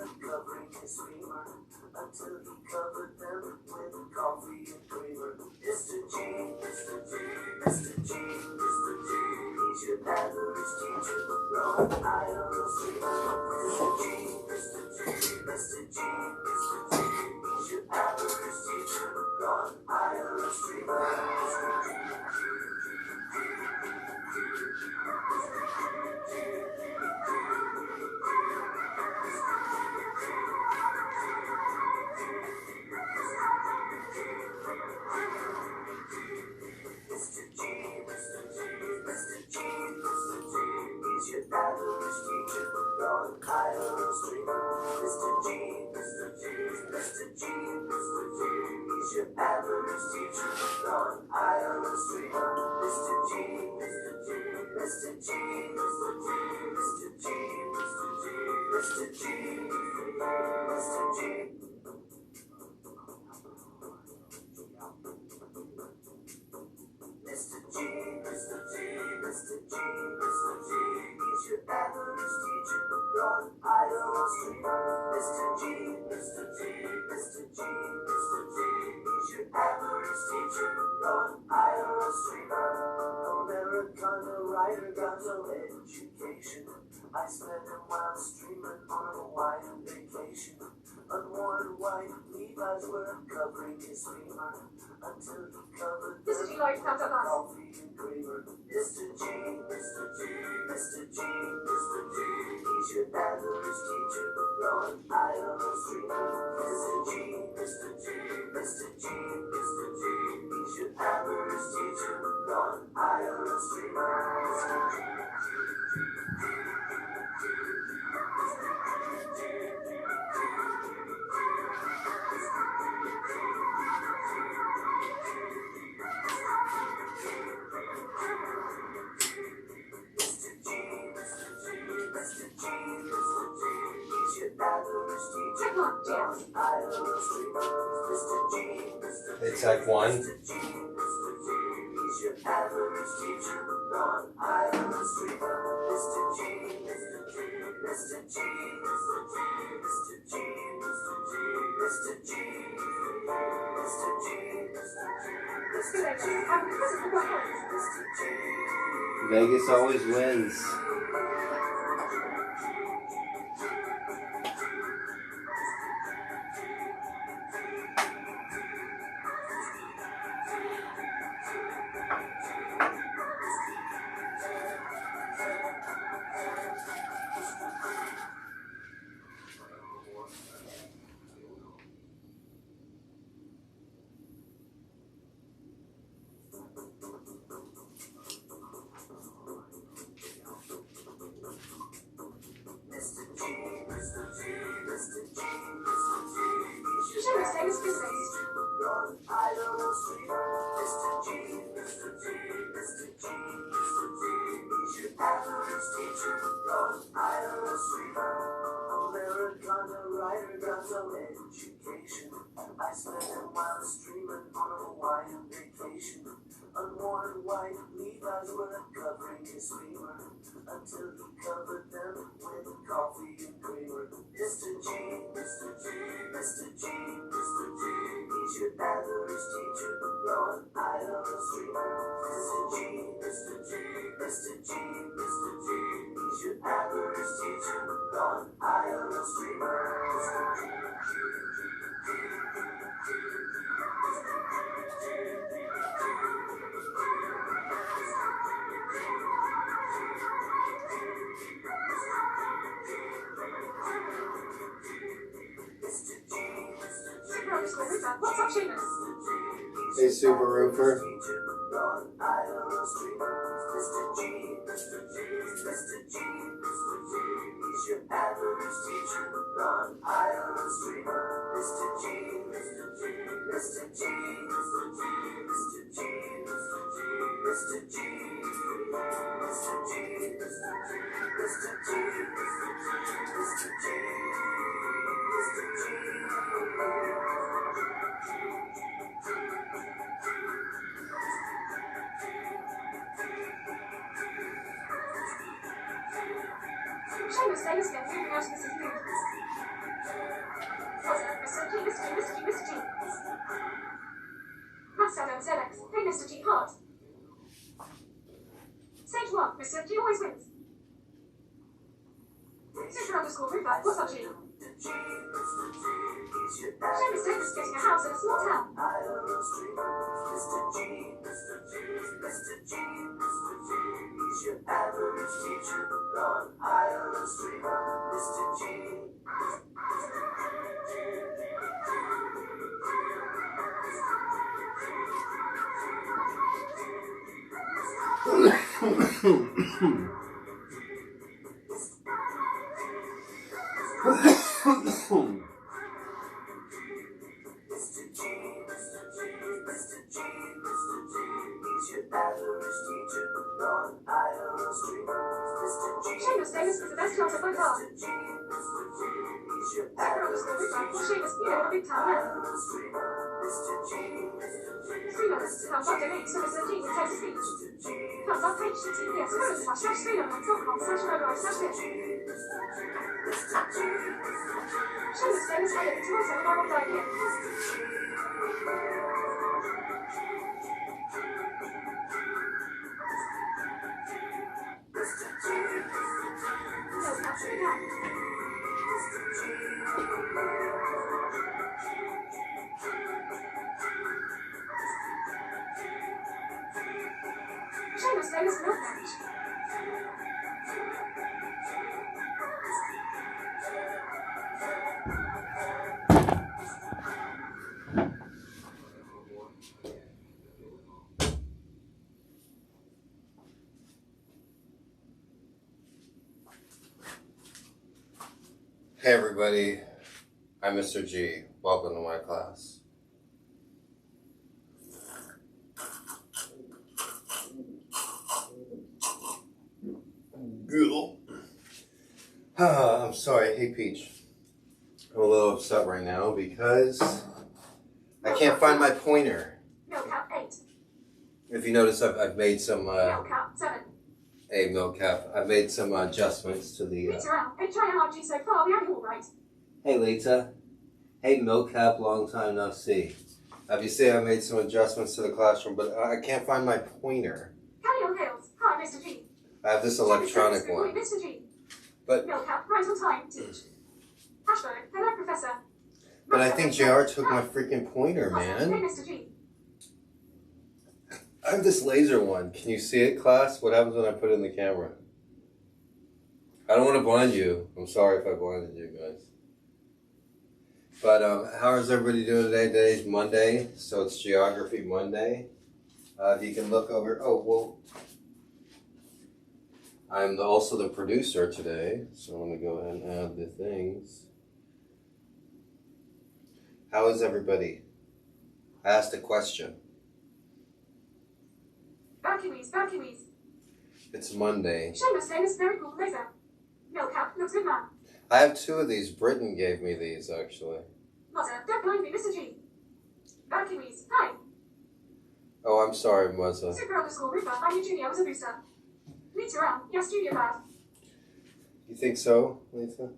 covering his streamer until he covered them with coffee and creamer. Mr. G, Mr. G, Mr. G, Mr. G, he's your average teacher, Rhode Island streamer. Mr. G, Mr. G, Mr. G, Mr. G, he's your average teacher, Rhode Island streamer. Mr. G. Gonzo Education. I spent a while streaming on a Hawaiian vacation. Unworn white Levi's were covering his femur until he covered them with coffee and creamer. Mr. G, Mr. G, Mr. G, Mr. G, he's your average teacher, Rhode Island streamer. Mr. G, Mr. G, Mr. G, Mr. G, he's your average teacher, Rhode Island streamer. Mr. G. It's like one. Vegas always wins. Gonzo Education. I spent a while streaming on a Hawaiian vacation. Unworn white Levi's were covering his femur until he covered them with coffee and creamer. Mr. G, Mr. G, Mr. G, Mr. G, he's your average teacher, Rhode Island streamer. Mr. G, Mr. G, Mr. G, Mr. G, he's your average teacher, Rhode Island streamer. Mr. G. What's up, Seamus? Hey, Super Roofer. Seamus, stay listening. Everything else is here. always wins. Super_Rupert, what's up, G? Seamus Davis getting a house in a small town. Mr. G, Mr. G, he's your average teacher, non-IRL streamer, Mr. G. Seamus Davis is the best job of my car. Super_Rupert, well, Seamus, you live in a big town now. Streamers, thumbs up donates to Mr. G with text speech. Thumbs up page to TTS /streamer.com/streamer/bitch. Seamus Davis, I live in Toronto and I will die here. No, absolutely not. Seamus Davis milk match. Hey everybody, I'm Mr.G. Welcome to my class. I'm sorry, hey Peach. I'm a little upset right now because I can't find my pointer. Milk cap 8. If you notice, I've made some, Milk cap 7. hey milk cap, I've made some adjustments to the, Meets around. HILRG so far, we have you all right. Hey Lita. Hey milk cap, long time no see. Obviously I made some adjustments to the classroom, but I can't find my pointer. Carry on Hills. Hi, Mr. G. I have this electronic one. Mr. G. But Milk cap, right on time, teach. Hashtag, hello, Professor. But I think JR took my freaking pointer, Hey, man. Mr. G. I have this laser one. Can you see it, class? What happens when I put it in the camera? I don't want to blind you. I'm sorry if I blinded you guys. But how is everybody doing today? Today's Monday, so it's Geography Monday. If you can look over. Oh, well. I'm also the producer today, so I'm going to go ahead and add the things. How is everybody? I asked a question. Barkiwis. It's Monday. Seamus Davis, very cool laser. Milk cap, looks good man. I have two of these. Britain gave me these, actually. Mother, don't blind me, Mr. G. Barkiwis, hi. Oh, I'm sorry, Muzza. Super_Rupert, I'm your junior, I was a booster. Meets around, yes, junior bad. You think so, Lisa?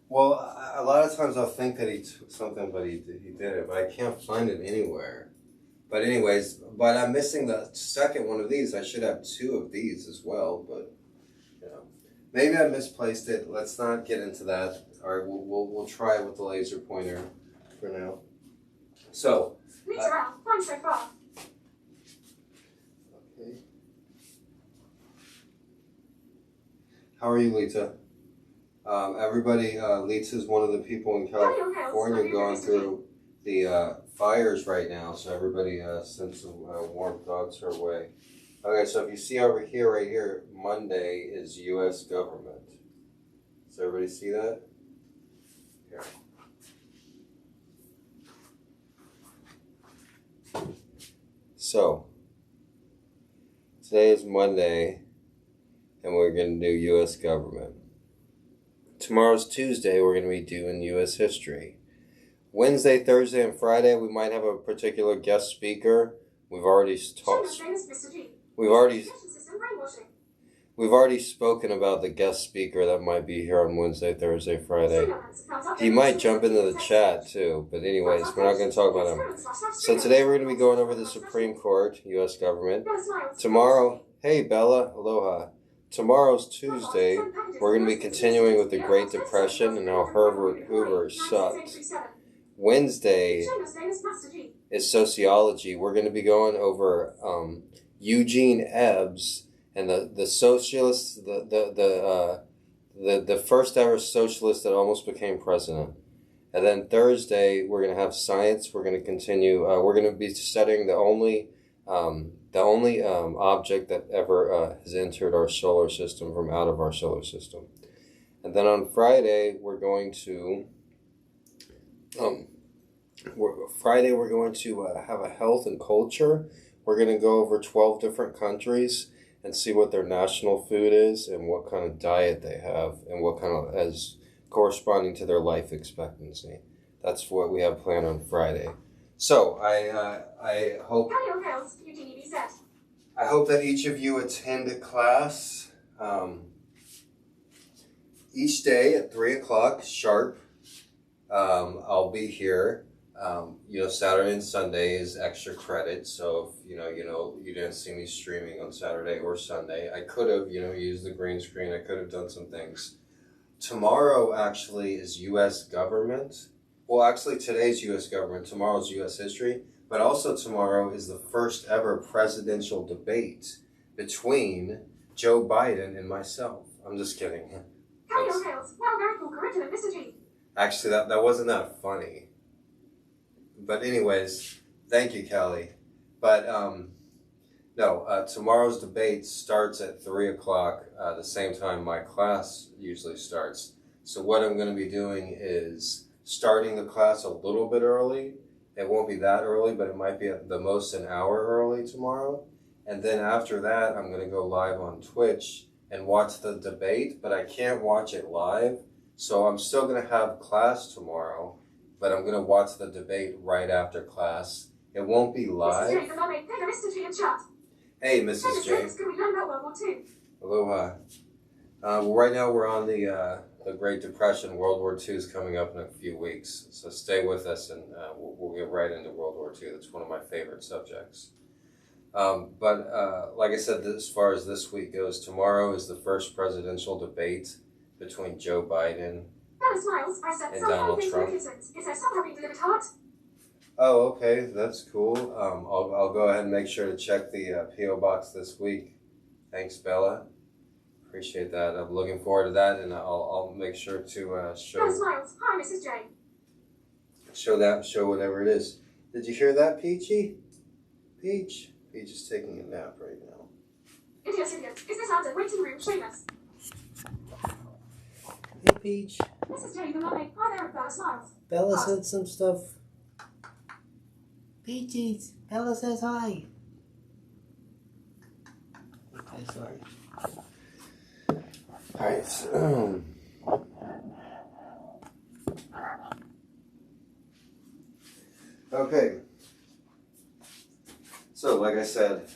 Well, a lot of times I'll think that he took something, but he did it, but I can't find it anywhere. But anyways, but I'm missing the second one of these. I should have two of these as well, but you know, maybe I misplaced it. Let's not get into that. All right, we'll try it with the laser pointer for now. So. Meets around, fine so far. Okay. How are you, Lita? Everybody, Lita's one of the people in California going through the fires right now, so everybody send some warm thoughts her way. Okay, so if you see over here, right here, Monday is U.S. government. Does everybody see that? Here. So, today is Monday, and we're going to do U.S. government. Tomorrow's Tuesday, we're going to be doing U.S. history. Wednesday, Thursday, and Friday, we might have a particular guest speaker. We've already talked. We've already spoken about the guest speaker that might be here on Wednesday, Thursday, Friday. He might jump into the chat too, but anyways, we're not going to talk about him. So today we're going to be going over the Supreme Court, U.S. government. Tomorrow, hey Bella, aloha. tomorrow's Tuesday. We're going to be continuing with the Great Depression and how Herbert Hoover sucked. Wednesday is sociology. We're going to be going over Eugene Ebbs and the socialists, the first ever socialist that almost became president. And then Thursday we're going to have science. We're going to continue. We're going to be studying the only object that ever has entered our solar system from out of our solar system. And then on Friday we're going to have a health and culture. We're going to go over 12 different countries and see what their national food is and what kind of diet they have and what kind of as corresponding to their life expectancy. That's what we have planned on Friday. So I hope that each of you attend a class each day at 3:00 sharp. I'll be here. Saturday and Sunday is extra credit. So if you didn't see me streaming on Saturday or Sunday, I could have used the green screen. I could have done some things. Tomorrow actually is U.S. government. Well, actually today's U.S. government. Tomorrow's U.S. history. But also tomorrow is the first ever presidential debate between Joe Biden and myself. I'm just kidding. Actually, that wasn't that funny. But anyways, thank you, Kelly. But tomorrow's debate starts at 3:00, the same time my class usually starts. So what I'm going to be doing is starting the class a little bit early. It won't be that early, but it might be at the most an hour early tomorrow. And then after that, I'm going to go live on Twitch and watch the debate, but I can't watch it live. So I'm still going to have class tomorrow, but I'm going to watch the debate right after class. It won't be live. Hey, Mrs. J. Aloha. Right now we're on the Great Depression. World War II is coming up in a few weeks. So stay with us and we'll get right into World War II. That's one of my favorite subjects. But like I said, as far as this week goes, tomorrow is the first presidential debate between Joe Biden and Donald Trump. Oh, okay, that's cool. I'll go ahead and make sure to check the P.O. box this week. Thanks, Bella. Appreciate that. I'm looking forward to that, and I'll make sure to show. Hi, Mrs. J. Show whatever it is. Did you hear that, Peachy? Peach is taking a nap right now. Idiot. Is this London waiting room Seamus? Hey, Peach. Mrs. J, the mummy. Hi there, Bella smiles. Bella said some stuff. Peaches, Bella says hi. Okay, sorry. Alright, so, okay. So, like I said,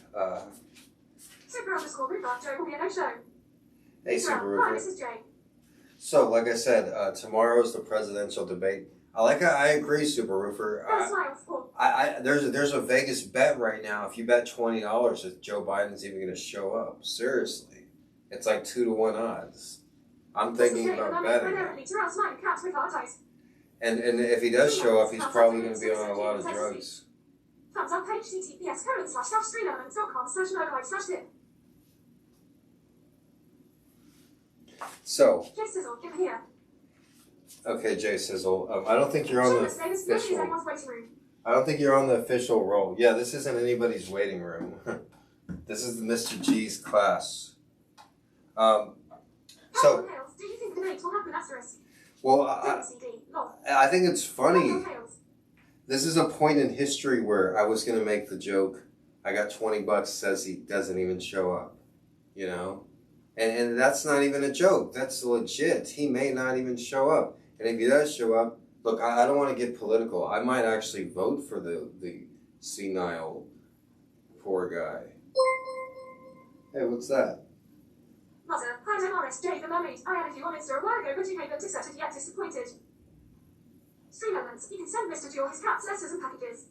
Super underscore Roofer, Joe will be a no-show. hey, Super Hi, Roofer. Mrs. J. So, like I said, tomorrow's the presidential debate. I agree, Super Roofer. Bella smiles. Cool. There's a Vegas bet right now. If you bet $20 that Joe Biden's even going to show up, seriously, it's like 2-to-1 odds. I'm thinking about betting. And if he does show up, he's probably going to be on a lot of drugs. Thumbs up page TTS://streamelements.com/murderlife/tip. So, Jay Sizzle, give it here. okay, Jay Sizzle. I don't think you're on the official. I don't think you're on the official roll. Yeah, this isn't anybody's waiting room. This is Mr. G's class. So, do you think the debate will happen, asterisk? well, I think it's funny. This is a point in history where I was going to make the joke, I got $20, says he doesn't even show up, you know? And that's not even a joke. That's legit. He may not even show up. And if he does show up, look, I don't want to get political. I might actually vote for the senile poor guy. Hey, what's that? Mother, hi Dolores, Jay the mermaid. I added you on Insta a while ago, but you haven't accepted yet. Disappointed. Stream elements. You can send Mr. G or his cats letters and packages.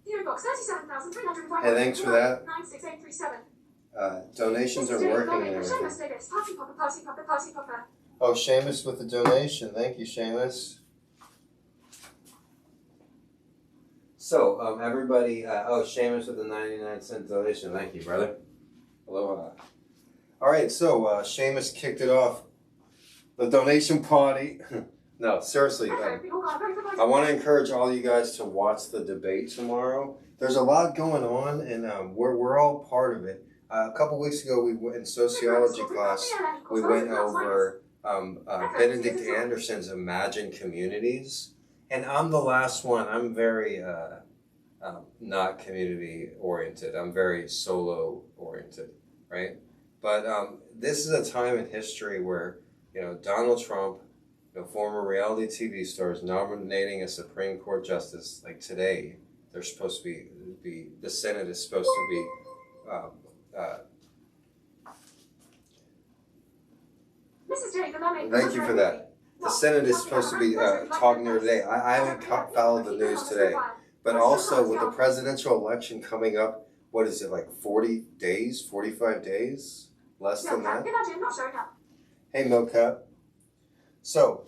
PO Box 37,305. Hey, thanks for that. 96837. donations are Mr. G, working and Seamus everything. Davis, party popper, party popper, party popper. Oh, Seamus with the donation. Thank you, Seamus. So, everybody, Seamus with the 99-cent donation. Thank you, brother. Aloha. All right, so Seamus kicked it off. The donation party. No, seriously. I want to encourage all you guys to watch the debate tomorrow. There's a lot going on, and we're all part of it. A couple weeks ago, we went in sociology class. We went over Benedict Anderson's Imagine Communities, and I'm the last one. I'm very not community oriented. I'm very solo oriented, right? But this is a time in history where Donald Trump, former reality TV stars, nominating a Supreme Court justice. Like today, they're supposed to be the Senate is supposed to be. Thank you for that. The Senate is supposed to be talking here today. I haven't followed the news today, but also with the presidential election coming up, what is it, like 40 days, 45 days? Less than that? Hey, Mocap. So,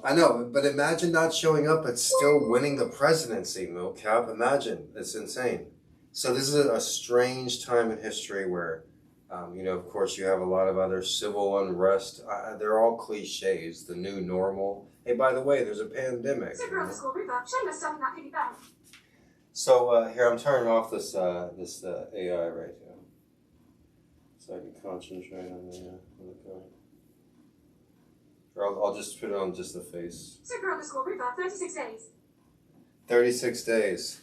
I know, but imagine not showing up but still winning the presidency, Mocap. Imagine. It's insane. So this is a strange time in history where, of course, you have a lot of other civil unrest. They're all cliches, the new normal. Hey, by the way, there's a pandemic. So here, I'm turning off this AI right now, so I can concentrate on the code. Or I'll just put it on just the face. 36 days. 36 days.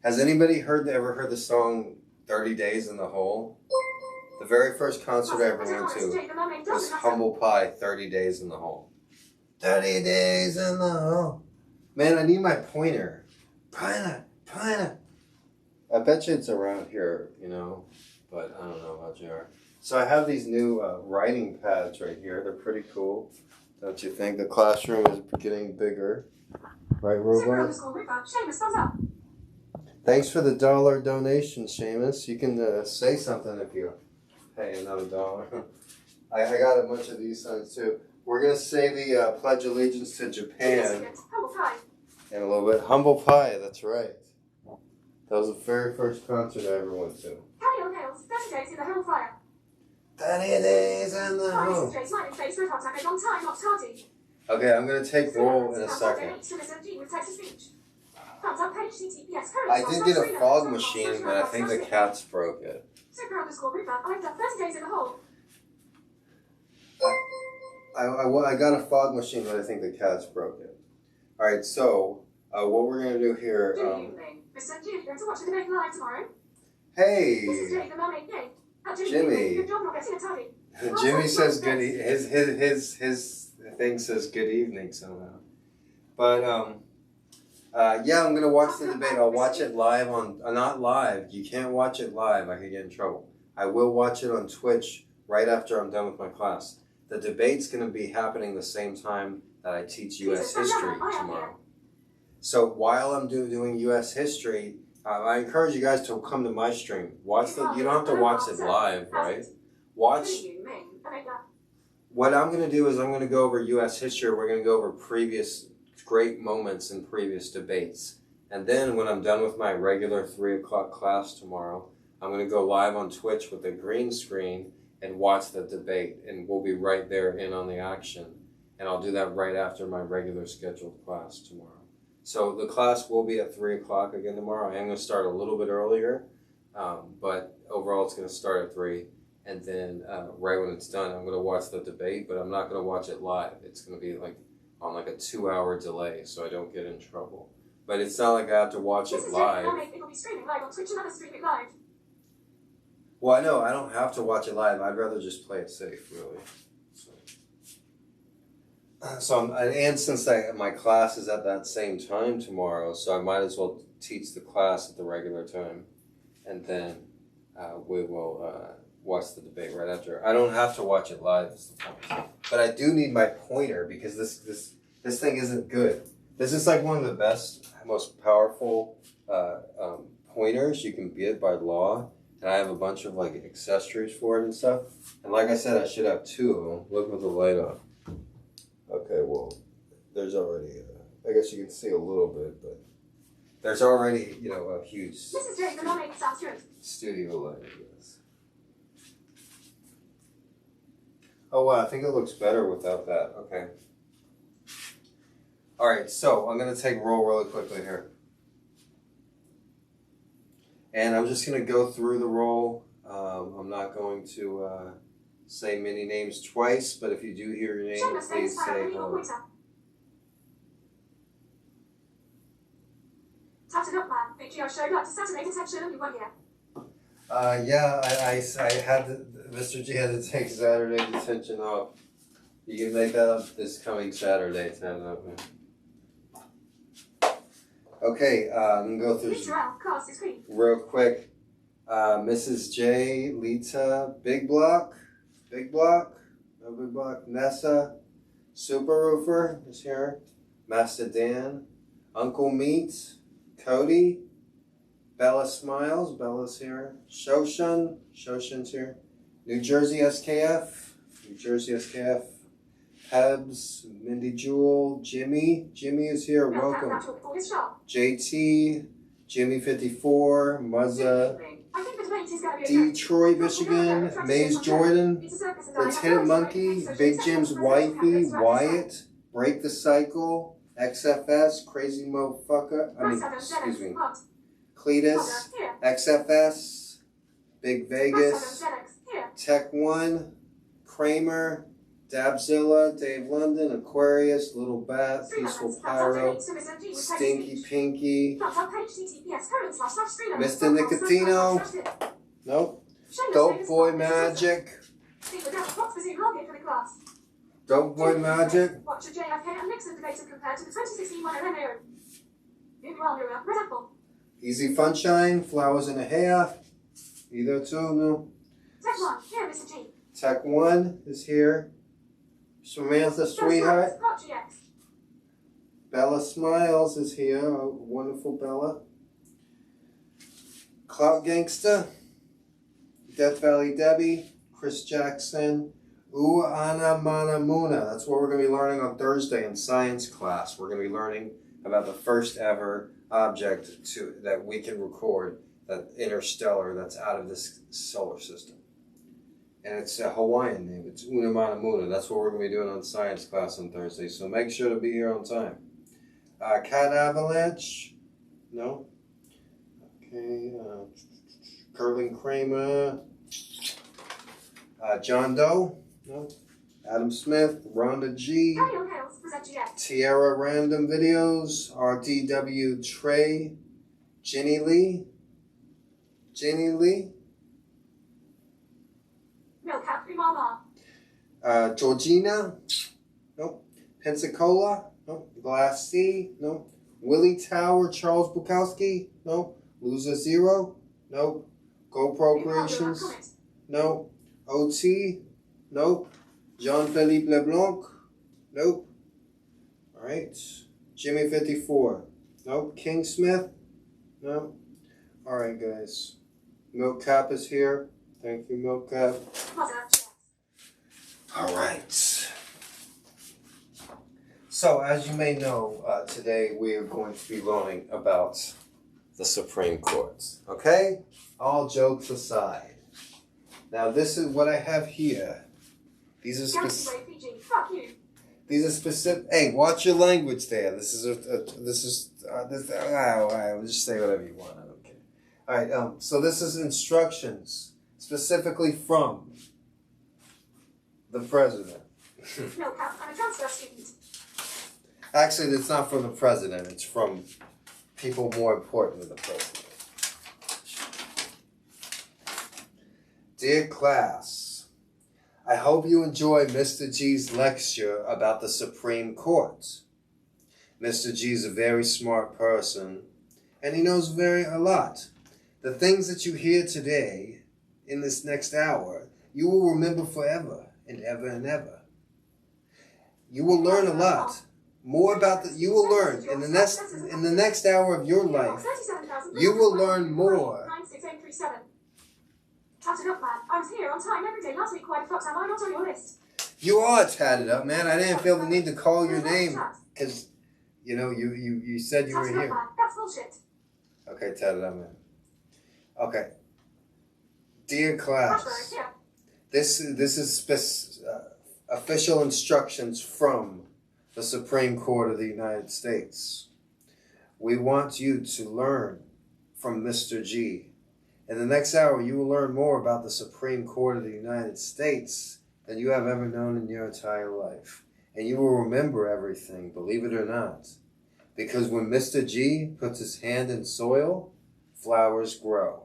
Has anybody ever heard the song 30 Days in the Hole? The very first concert I ever went to was Humble Pie, 30 Days in the Hole. 30 Days in the Hole. Man, I need my pointer. Pointer. I bet you it's around here, but I don't know about JR. So I have these new writing pads right here. They're pretty cool. Don't you think? The classroom is getting bigger. Right, Robot? Thanks for the $1 donation, Seamus. You can say something if you pay another $1. I got a bunch of these signs too. We're going to say the Pledge Allegiance to Japan in a little bit. Humble Pie, that's right. That was the very first concert I ever went to. 30 days in the home fire. 30 days in the home. Okay, I'm going to take roll in a second. I did get a fog machine, but I think the cats broke it. I got a fog machine, but I think the cats broke it. Alright, so what we're going to do here... Good evening. Mr.G, you're going to watch the debate live tomorrow? Hey! Mr.G, the mermaid game. Jimmy. Good job not getting a tally. Jimmy says good. His thing says good evening somehow. But yeah, I'm gonna watch the debate. I'll watch it live on not live. You can't watch it live. I could get in trouble. I will watch it on Twitch right after I'm done with my class. The debate's gonna be happening the same time that I teach U.S. history tomorrow. So while I'm doing U.S. history. I encourage you guys to come to my stream. Watch you don't have to watch it live, right? Watch. What I'm going to do is I'm going to go over U.S. history. We're going to go over previous great moments in previous debates. And then when I'm done with my regular 3 o'clock class tomorrow, I'm going to go live on Twitch with a green screen and watch the debate. And we'll be right there in on the action. And I'll do that right after my regular scheduled class tomorrow. So the class will be at 3 o'clock again tomorrow. I am going to start a little bit earlier, but overall it's going to start at 3. And then right when it's done, I'm going to watch the debate, but I'm not going to watch it live. It's going to be on a 2-hour delay, so I don't get in trouble. But it's not like I have to watch it live. It will be streaming live on Twitch and others stream it live. Well, I know I don't have to watch it live. I'd rather just play it safe, really. So and since my class is at that same time tomorrow, so I might as well teach the class at the regular time, and then we will watch the debate right after. I don't have to watch it live, is the point. But I do need my pointer because this thing isn't good. This is like one of the best, most powerful pointers you can get by law. and I have a bunch of like accessories for it and stuff. And like I said, I should have 2 of them. Look with the light on. Okay, well, there's already, I guess you can see a little bit, but there's already, you know, a huge Mrs.G, the nominate sounds good. studio light, I guess. Oh wow, I think it looks better without that. Okay. Alright, so I'm going to take roll really quickly here. And I'm just going to go through the roll. I'm not going to say many names twice, but if you do hear your name, please say hello. Tap it up, man. Make sure I showed up to Saturday detention and you were here. Yeah, I had to, Mr. G had to take Saturday detention off. You can make that up this coming Saturday, 10 up. Okay, I'm gonna go through real quick. Mrs. J, Lita, Big Block, no Big Block, Nessa, Super Roofer is here, Master Dan, Uncle Meat, Cody, Bella Smiles, Bella's here, Shoshan's here, New Jersey SKF, Pebs, Mindy Jewel, Jimmy is here, welcome. JT, Jimmy 54, Muzza, Detroit, Michigan, Maze Jordan, Lieutenant Monkey, Big Jim's wifey, Wyatt, Break the Cycle, XFS, Crazy Motherfucker, Cletus, XFS, Big Vegas, Tech One, Kramer, Dabzilla, Dave London, Aquarius, Little Bat, Peaceful Pyro, Stinky Pinky, Mr. Nicotino, nope, Dope Boy Magic, Dope Boy Magic, Watch a JFK and Nixon debate compared to the 2016 one at Easy Funshine, Flowers in a Hair, either two, no. Tech One, here, Mr. G. Tech One is here. Samantha Sweetheart. Bella Smiles is here. Oh, wonderful Bella. Clout Gangsta. Death Valley Debbie. Chris Jackson. Uana Mana Muna. That's what we're going to be learning on Thursday in science class. We're going to be learning about the first ever object that we can record, that interstellar that's out of this solar system. And it's a Hawaiian name. It's Unamana. That's what we're going to be doing on science class on Thursday. So make sure to be here on time. Cat Avalanche. No. Okay. Curling Kramer. John Doe. No. Adam Smith. Rhonda G. Tierra Random Videos. RDW Trey. Jenny Lee. Georgina, nope. Pensacola, nope. Glass C, nope. Willie Tower, Charles Bukowski, nope. Loser Zero, nope. GoPro Creations, nope. OT, nope. Jean-Philippe LeBlanc, nope. Alright. Jimmy 54, nope. King Smith, nope. Alright, guys. Milk Cap is here. Thank you, Milk Cap. All right. So, as you may know, today we are going to be learning about the Supreme Court. Okay? All jokes aside. Now, this is what I have here. These are specific. Hey, watch your language there. This is I'll just say whatever you want. I don't care. All right. So this is instructions specifically from the president. No, I'm a transfer student. Actually, it's not from the president. It's from people more important than the president. Dear class, I hope you enjoy Mr. G's lecture about the Supreme Court. Mr. G is a very smart person, and he knows a lot. The things that you hear today, in this next hour, you will remember forever and ever and ever. You will learn a lot. More about you will learn in the next hour of your life. You will learn more Tatted up, man. I was here on time every day last week. Why the fuck am I not on your list? You are tatted up, man. I didn't feel the need to call your name because, you know, you said you were Tatted up, here. man. That's bullshit. Okay, tatted up, man. Okay. Dear class, Hashtag, yeah. this is official instructions from the Supreme Court of the United States. We want you to learn from Mr. G. In the next hour, you will learn more about the Supreme Court of the United States than you have ever known in your entire life. And you will remember everything, believe it or not. Because when Mr. G puts his hand in soil, flowers grow.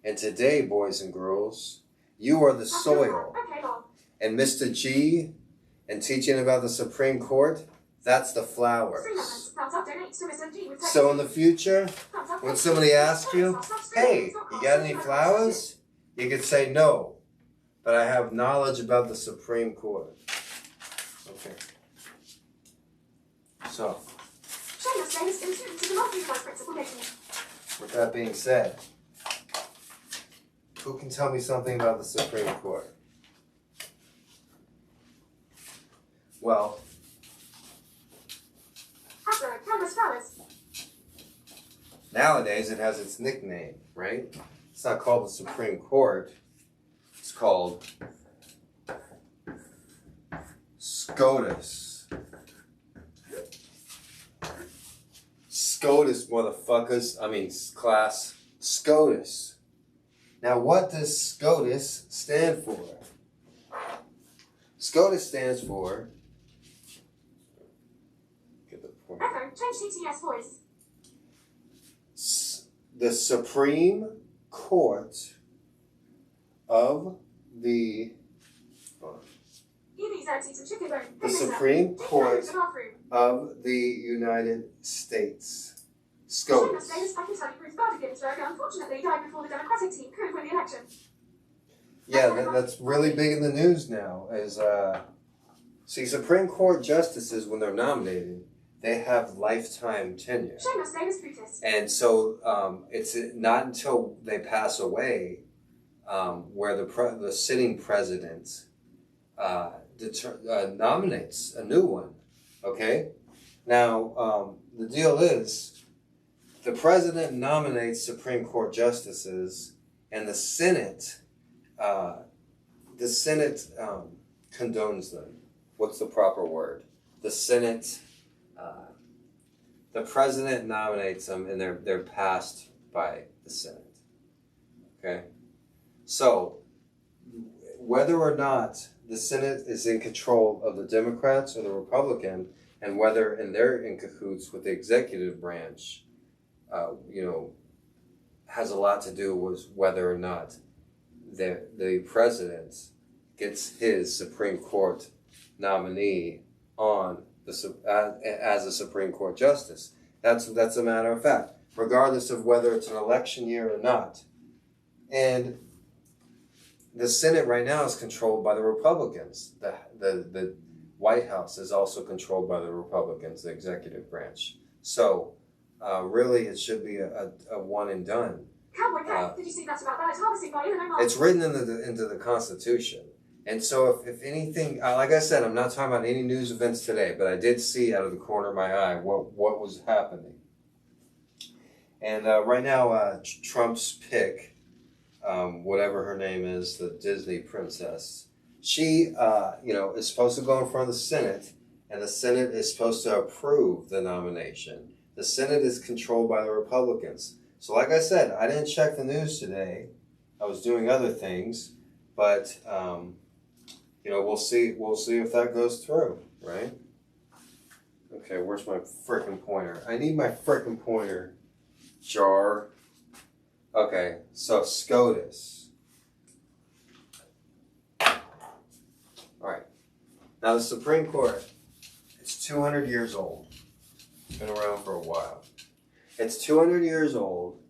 And today, boys and girls, you are the soil. Okay, Bob. And Mr. G, and teaching about the Supreme Court, that's the flowers. Thumbs up, donate to Mr. G with So in the future, when somebody asks you, hey, you got any flowers? You could say no, but I have knowledge about the Supreme Court. Okay. So, with that being said, who can tell me something about the Supreme Court? Well, nowadays it has its nickname, right? It's not called the Supreme Court. It's called SCOTUS. SCOTUS, motherfuckers. I mean, class. SCOTUS. Now, what does SCOTUS stand for? SCOTUS stands for... Get the point. Echo, change TTS voice. The Supreme Court of the... The Supreme Court of the United States. SCOTUS. Unfortunately, died before the Democratic team could win the election. Yeah, that's really big in the news now. See, Supreme Court justices, when they're nominated, they have lifetime tenure. And so it's not until they pass away where the sitting president nominates a new one. Okay? Now, the deal is, the president nominates Supreme Court justices, and the Senate condones them. What's the proper word? The Senate, the president nominates them, and they're passed by the Senate. Okay? So, whether or not the Senate is in control of the Democrats or the Republican, and they're in cahoots with the executive branch, has a lot to do with whether or not the president gets his Supreme Court nominee on as a Supreme Court justice. That's a matter of fact, regardless of whether it's an election year or not. And the Senate right now is controlled by the Republicans. The White House is also controlled by the Republicans, the executive branch. So, really, it should be a one and done. Cowboy Cat, did you see that about ballot harvesting by Elon Musk? It's written into the Constitution. And so, if anything, like I said, I'm not talking about any news events today, but I did see out of the corner of my eye what was happening. And right now, Trump's pick, whatever her name is, the Disney princess, she, is supposed to go in front of the Senate, and the Senate is supposed to approve the nomination. The Senate is controlled by the Republicans. So like I said, I didn't check the news today. I was doing other things, but, we'll see if that goes through, right? Okay, where's my frickin' pointer? I need my frickin' pointer. Jar. Okay, so SCOTUS. Alright. Now the Supreme Court, it's 200 years old. It's been around for a while. It's 200 years old.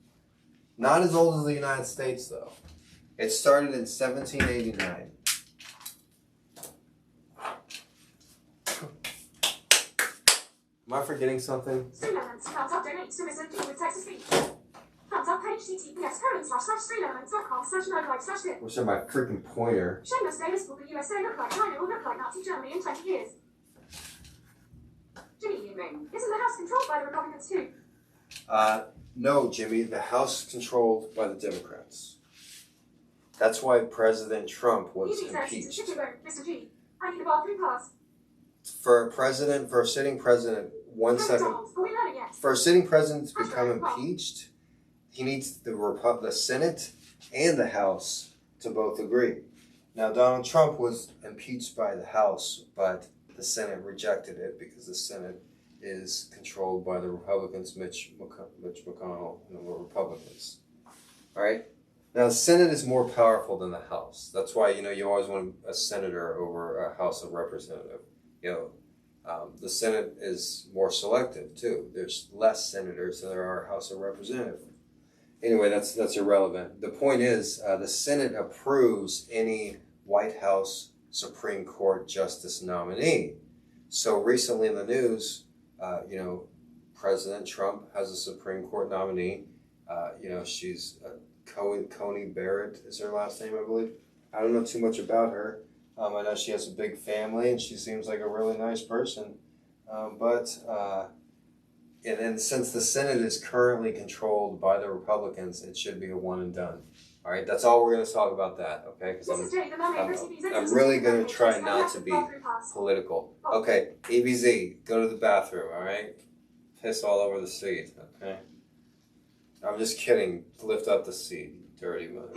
Not as old as the United States, though. It started in 1789. Am I forgetting something? Students, thumbs up, donate to Mr. G with text to speech. Thumbs up page TTS://streamelements.com/nodelive/dip. Where's my freaking pointer? Shameless Davis will the USA look like China will look like Nazi Germany in 20 years. Jimmy, you mean, isn't the House controlled by the Republicans too? No, Jimmy, the House is controlled by the Democrats. That's why President Trump was impeached. Mr.G, I need a bathroom pass. For a sitting president, for a sitting president to become impeached, he needs the Senate and the House to both agree. Now, Donald Trump was impeached by the House, but the Senate rejected it because the Senate is controlled by the Republicans, Mitch McConnell, and the Republicans. All right? Now, the Senate is more powerful than the House. That's why, you always want a senator over a House of Representative. The Senate is more selective, too. There's less senators than there are House of Representatives. Anyway, that's irrelevant. The point is, the Senate approves any White House Supreme Court justice nominee. So recently in the news, President Trump has a Supreme Court nominee. She's Coney Barrett is her last name, I believe. I don't know too much about her. I know she has a big family and she seems like a really nice person. And since the Senate is currently controlled by the Republicans, it should be a one and done. All right, that's all we're going to talk about that, okay? Because I'm really going to try not to be political. Okay, EBZ, go to the bathroom, all right? Piss all over the seat, okay? I'm just kidding. Lift up the seat, you dirty mother.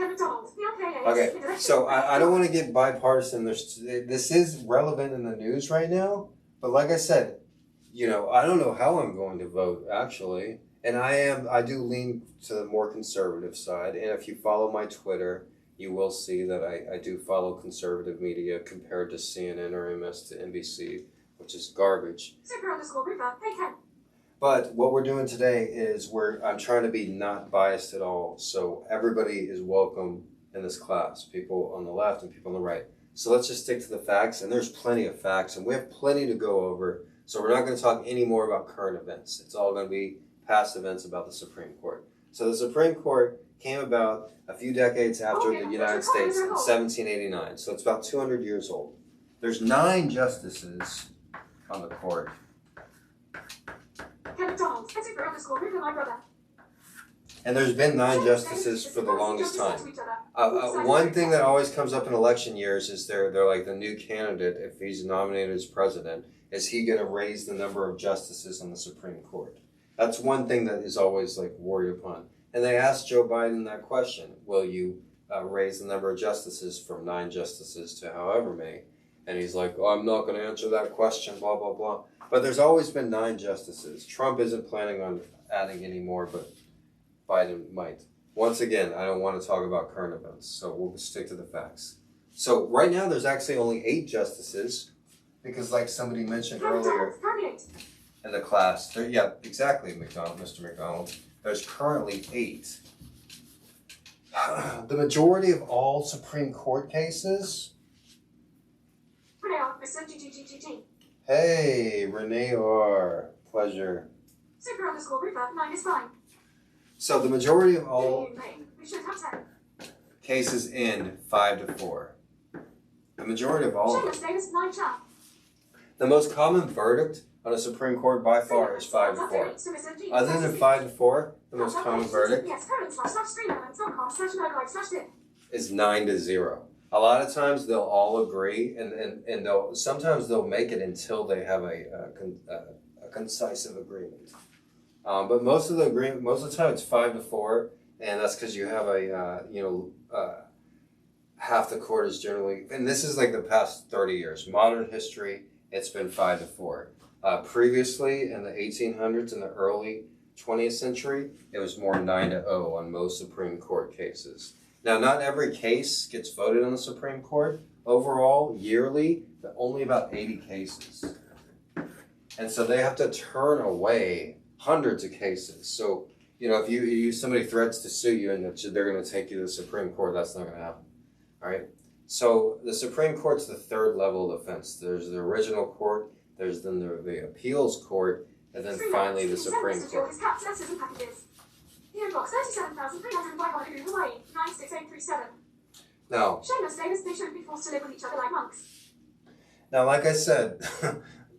Okay, so I don't want to get bipartisan. This is relevant in the news right now, but like I said, I don't know how I'm going to vote, actually. And I do lean to the more conservative side. And if you follow my Twitter, you will see that I do follow conservative media compared to CNN or MSNBC, which is garbage. But what we're doing today is I'm trying to be not biased at all. So everybody is welcome in this class, people on the left and people on the right. So let's just stick to the facts. And there's plenty of facts, and we have plenty to go over. So we're not going to talk any more about current events. It's all going to be past events about the Supreme Court. So the Supreme Court came about a few decades after the United States in 1789. So it's about 200 years old. There's 9 justices on the court. And there's been 9 justices for the longest time. One thing that always comes up in election years is they're like the new candidate, if he's nominated as president, is he going to raise the number of justices on the Supreme Court? That's one thing that is always worried upon. And they asked Joe Biden that question, will you raise the number of justices from 9 justices to however many? And he's like, I'm not going to answer that question, blah, blah, blah. But there's always been 9 justices. Trump isn't planning on adding any more, but Biden might. Once again, I don't want to talk about current events, so we'll stick to the facts. So right now there's actually only 8 justices, because like somebody mentioned earlier in the class, yeah, exactly, Mr. McDonald. There's currently 8. The majority of all Supreme Court cases. Mr.G. Hey, Renee R. Pleasure. Super_Rupert, 9 is fine. So the majority of all cases end 5-4. The majority of all of them. The most common verdict on a Supreme Court by far is 5-4. Other than 5-4, the most common verdict is 9-0. A lot of times they'll all agree, and sometimes they'll make it until they have a concisive agreement. But most of the time it's 5-4, and that's because you have half the court is generally, and this is like the past 30 years. Modern history, it's been 5-4. Previously, in the 1800s and the early 20th century, it was more 9-0 on most Supreme Court cases. Now, not every case gets voted on the Supreme Court. Overall, yearly, only about 80 cases. And so they have to turn away hundreds of cases. So, if somebody threatens to sue you and they're going to take you to the Supreme Court, that's not going to happen. All right? So the Supreme Court's the 3rd level of defense. There's the original court, there's then the appeals court, and then finally the Supreme Court. Box 37,305 Honolulu, Hawaii, 96837. Now, Seamus Davis, they shouldn't be forced to live with each other like monks. now, like I said,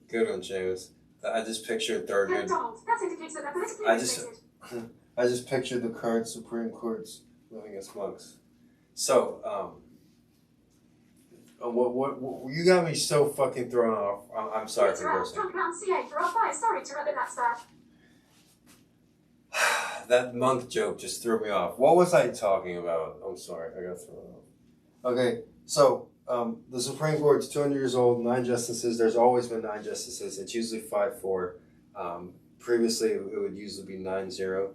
good one, Seamus. I just pictured Good Thurgood. Donald, that indicates that they're politically motivated. I just pictured the current Supreme Courts living as monks. So, what you got me so fucking thrown off. I'm sorry for cursing. Trump Mountain CA for our fire. Sorry to interrupt, but that's bad. That monk joke just threw me off. What was I talking about? I'm sorry, I got thrown off. Okay, so the Supreme Court's 200 years old, 9 justices. There's always been 9 justices. It's usually 5-4. Previously, it would usually be 9-0.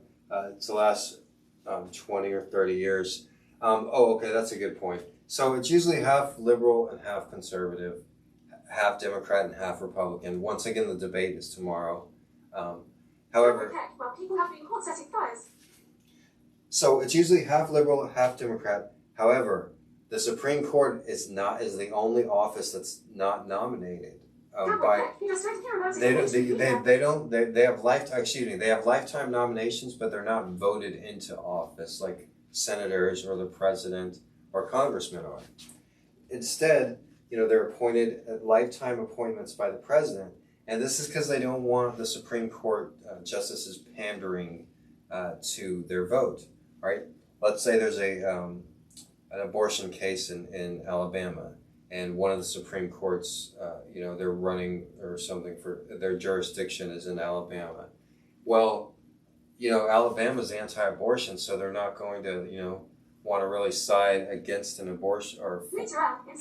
It's the last 20 or 30 years. Okay, that's a good point. So it's usually half liberal and half conservative, half Democrat and half Republican. Once again, the debate is tomorrow. However, Okay, well, people have been caught setting fires. so it's usually half liberal and half Democrat. However, the Supreme Court is the only office that's not nominated by. They have lifetime nominations, but they're not voted into office like senators or the president or congressmen are. Instead, they're appointed lifetime appointments by the president, and this is because they don't want the Supreme Court justices pandering to their vote. Right? Let's say there's an abortion case in Alabama, and one of the Supreme Courts, they're running or something for their jurisdiction is in Alabama. Well, Alabama's anti-abortion, so they're not going to, want to really side against an abortion or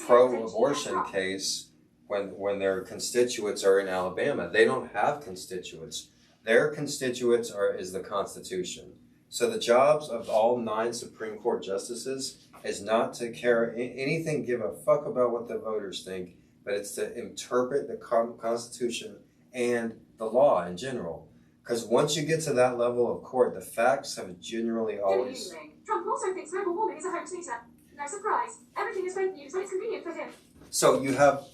pro-abortion case when their constituents are in Alabama. They don't have constituents. Their constituents is the Constitution. So the jobs of all 9 Supreme Court justices is not to care anything, give a fuck about what the voters think, but it's to interpret the Constitution and the law in general. Because once you get to that level of court, the facts have generally always... Trump also thinks global warming is a hoax meter. No surprise. Everything is fake news when it's convenient for him. So you have...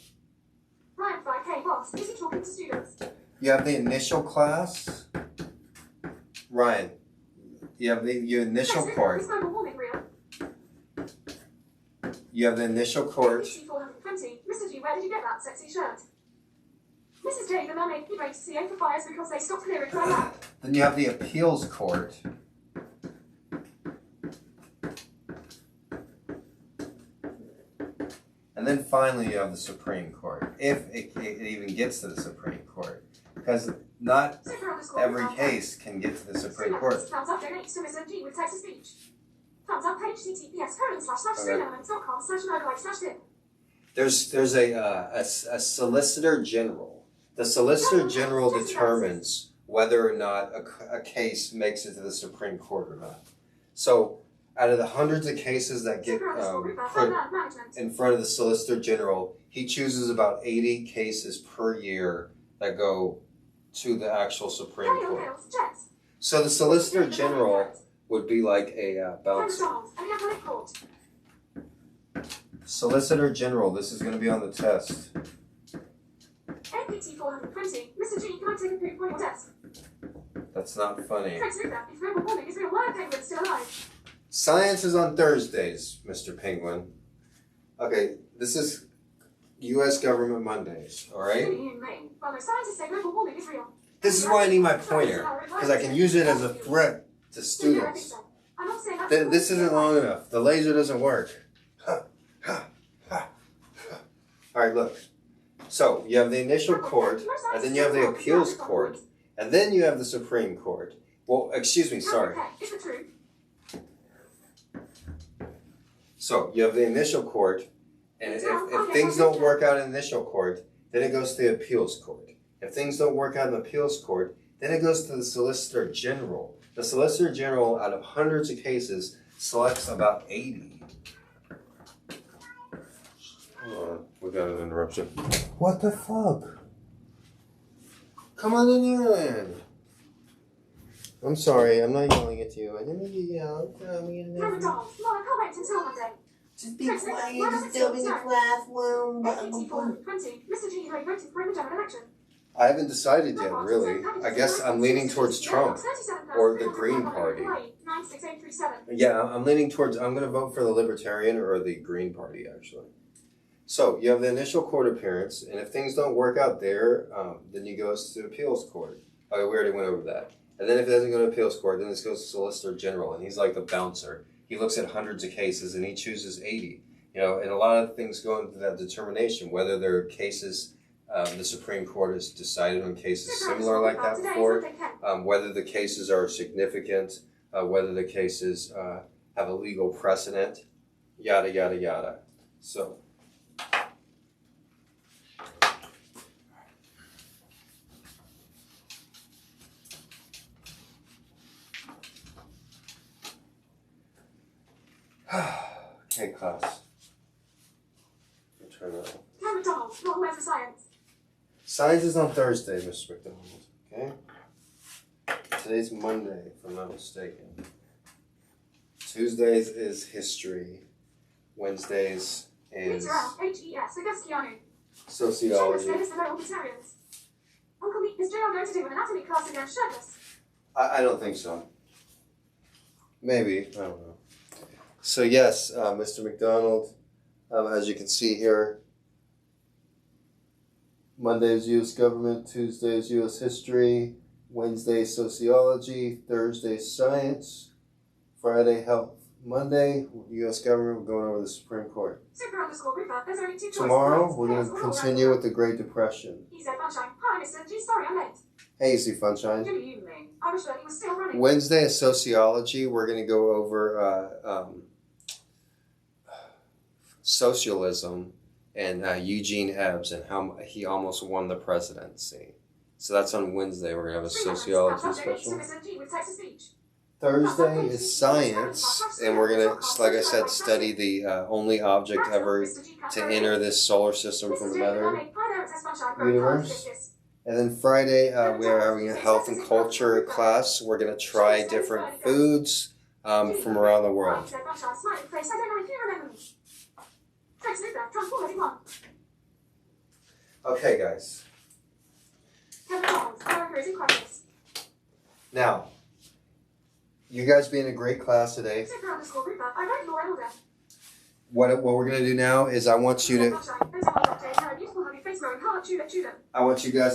Ryan 5K boss, is he talking to students? You have the initial class. Ryan, you have your initial court. Is global warming real? You have the initial court. PC 420. Mr. G, where did you get that sexy shirt? Mrs. J, the mermaid, he raised CA for fires because they stopped clearing her lap. Then you have the appeals court. And then finally you have the Supreme Court, if it even gets to the Supreme Court. Because not every case can get to the Supreme Court. Thumbs up donates to Mr.G with text to speech. Thumbs up page https://streamelements.com/streamelements/tip. There's a Solicitor General. The Solicitor General determines whether or not a case makes it to the Supreme Court or not. So out of the hundreds of cases that get put in front of the Solicitor General, he chooses about 80 cases per year that go to the actual Supreme Court. So the Solicitor General would be like a bouncer. Solicitor General, this is going to be on the test. APT 420. Mr. G, can I take a poop on your desk? That's not funny. If global warming is real, why are penguins still alive? Science is on Thursdays, Mr. Penguin. Okay, this is U.S. Government Mondays, all right? Well, no scientists say global warming is real. This is why I need my pointer, because I can use it as a threat to students. This isn't long enough. The laser doesn't work. All right, look. So you have the initial court, and then you have the appeals court, and then you have the Supreme Court. Well, excuse me, sorry. Is it true? So you have the initial court, and if things don't work out in the initial court, then it goes to the appeals court. If things don't work out in the appeals court, then it goes to the Solicitor General. The Solicitor General, out of hundreds of cases, selects about 80. Hold on, we got an interruption. What the fuck? Come on in here then. I'm sorry, I'm not yelling at you. I didn't mean to yell. Mom, I can't wait until Monday. Just be quiet, just tell me the classroom. APT 420. Mr. G, have you voted for the general election? I haven't decided yet, really. I guess I'm leaning towards Trump or the Green Party. 96837. Yeah, I'm leaning towards, I'm going to vote for the Libertarian or the Green Party, actually. So you have the initial court appearance, and if things don't work out there, then you go to the appeals court. Okay, we already went over that. And then if it doesn't go to appeals court, then this goes to Solicitor General, and he's like the bouncer. He looks at hundreds of cases, and he chooses 80. You know, and a lot of things go into that determination, whether there are cases, the Supreme Court has decided on cases similar like that before, whether the cases are significant, whether the cases have a legal precedent, yada, yada, yada. So. Okay, class. Turn that on. Ken McDonald, not aware for science. Science is on Thursday, Mr. McDonald. Okay? Today's Monday, if I'm not mistaken. Tuesdays is history. Wednesdays is H-E-S, Augustiano. sociology. Shameless the no libertarians. Uncle Meek, is JR going to do an anatomy class again shirtless? I don't think so. Maybe. I don't know. So yes, Mr. McDonald, as you can see here, Monday is U.S. government, Tuesday is U.S. history, Wednesday sociology, Thursday science, Friday health, Monday U.S. government. We're going over the Supreme Court. There's only two choices. Tomorrow we're going to continue with the Great Depression. He said, Sunshine. Hi, Mr.G. Sorry, I'm late. Hey, Easy Funshine. Good evening. I wish that he was still running. Wednesday is sociology. We're going to go over socialism and Eugene Ebbs and how he almost won the presidency. So that's on Wednesday. We're going to have a sociology special. Thursday is science, and we're going to, like I said, study the only object ever to enter this solar system from another universe. And then Friday, we're having a health and culture class. We're going to try different foods from around the world. Okay, guys. Now, you guys being a great class today. What we're going to do now is I want you guys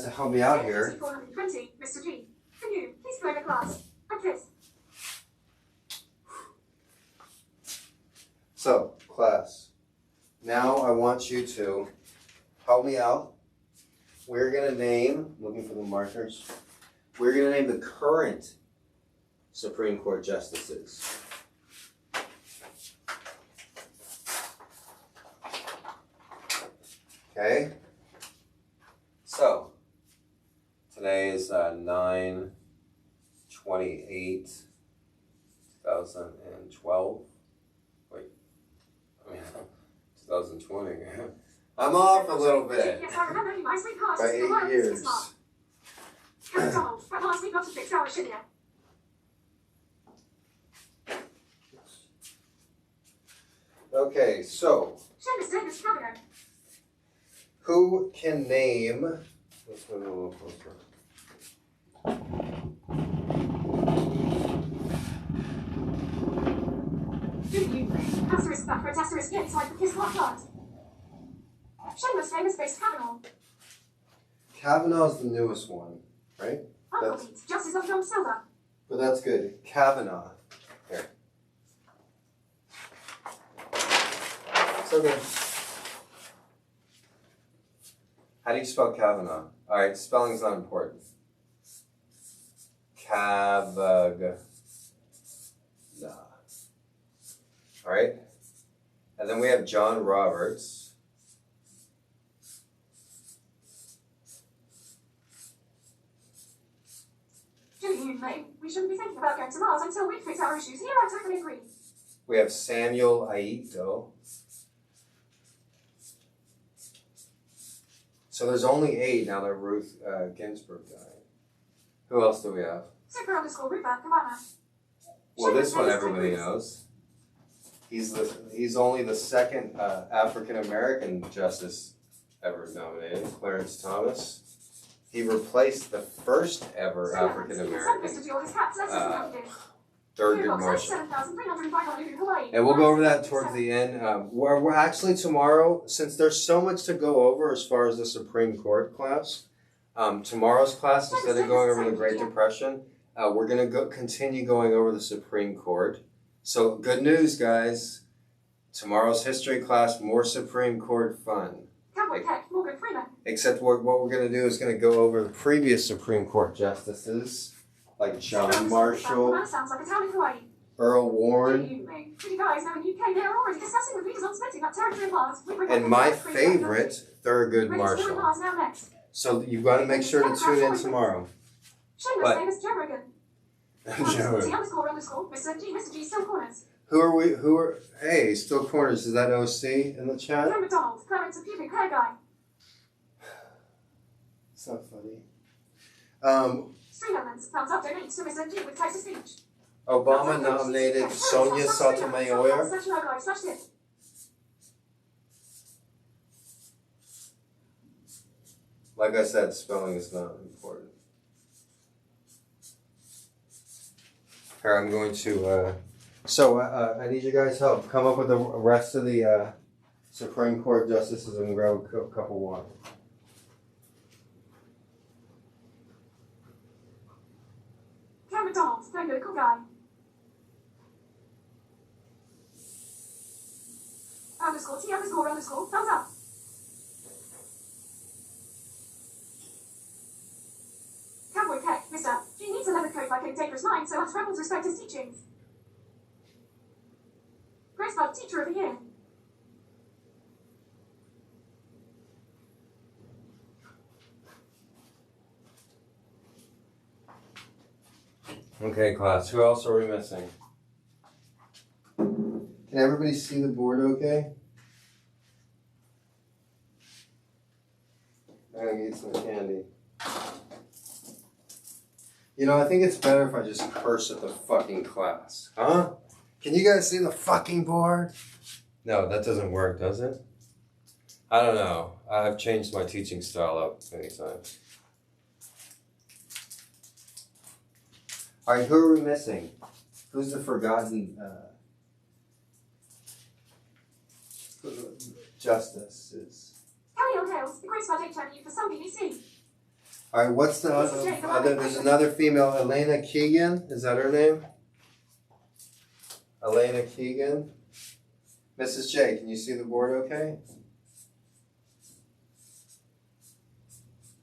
to help me out here. Mr.G, can you please go to class? A kiss. So, class, now I want you to help me out. We're going to name, looking for the markers, we're going to name the current Supreme Court justices. Okay? So, today is 9/28/2012. Wait, I mean, 2020. I'm off a little bit. Yes, I remember you nicely passed. By 8 years. McDonald, but last week got to fix our shit. Okay, so who can name? Let's move a little closer. Asterisk back for asterisk inside the kiss lock plant. Shameless famous based Kavanaugh. Kavanaugh's the newest one, right? Uncle Pete, Justice of John Silver. But that's good. Kavanaugh. Here. So good. How do you spell Kavanaugh? Alright, spelling's not important. Kavanaugh. Alright? And then we have John Roberts. We shouldn't be thinking about going to Mars until we fix our issues here. I totally agree. We have Samuel Aito. So there's only 8 now that Ruth Ginsburg died. Who else do we have? Super_Rupa Kavanaugh. Well, this one everybody knows. He's only the second African American justice ever nominated, Clarence Thomas. He replaced the first ever African American Thurgood Marshall. 37,305 Honolulu, Hawaii. And we'll go over that towards the end. We're actually tomorrow, since there's so much to go over as far as the Supreme Court class, tomorrow's class, instead of going over the Great Depression, we're going to continue going over the Supreme Court. So good news, guys. Tomorrow's history class, more Supreme Court fun. Cowboy Peck, Morgan Freeman. Except what we're going to do is going to go over the previous Supreme Court justices, like John Marshall, That sounds like a town in Hawaii. Earl Warren, You guys know in the UK they are already discussing with leaders on splitting up territory of Mars. and my favorite, Thurgood Marshall. Mars now next. So you've got to make sure to tune in tomorrow. Shameless famous Joe Rogan. Joe. Mr.G, Mr.G still corners. Who are, hey, still corners, is that OC in the chat? Joe McDonald, Clarence, a pubic hair guy. It's not funny. Stream elements, thumbs up, donates to Mr.G with text to speech. Obama nominated Sonia Sotomayor. Like I said, spelling is not important. Here, I'm going to, I need you guys' help. Come up with the rest of the Supreme Court justices and grab a cup of water. Cam McDonald, Thurgood, cool guy. _T__, thumbs up. Cowboy Peck, Mr. G needs a leather coat like a dangerous mind, so rebels respect his teachings. Grace Bud, Teacher of the Year. Okay, class. Who else are we missing? Can everybody see the board okay? I'm gonna eat some candy. You know, I think it's better if I just curse at the fucking class. Huh? Can you guys see the fucking board? No, that doesn't work, does it? I don't know. I've changed my teaching style up many times. Alright, who are we missing? Who's the forgotten justices? Kelly O'Dale's, the Grace Bud HMU for some BBC. Alright, what's the other, there's another female, Elena Keegan, is that her name? Elena Keegan. Mrs. J, can you see the board okay?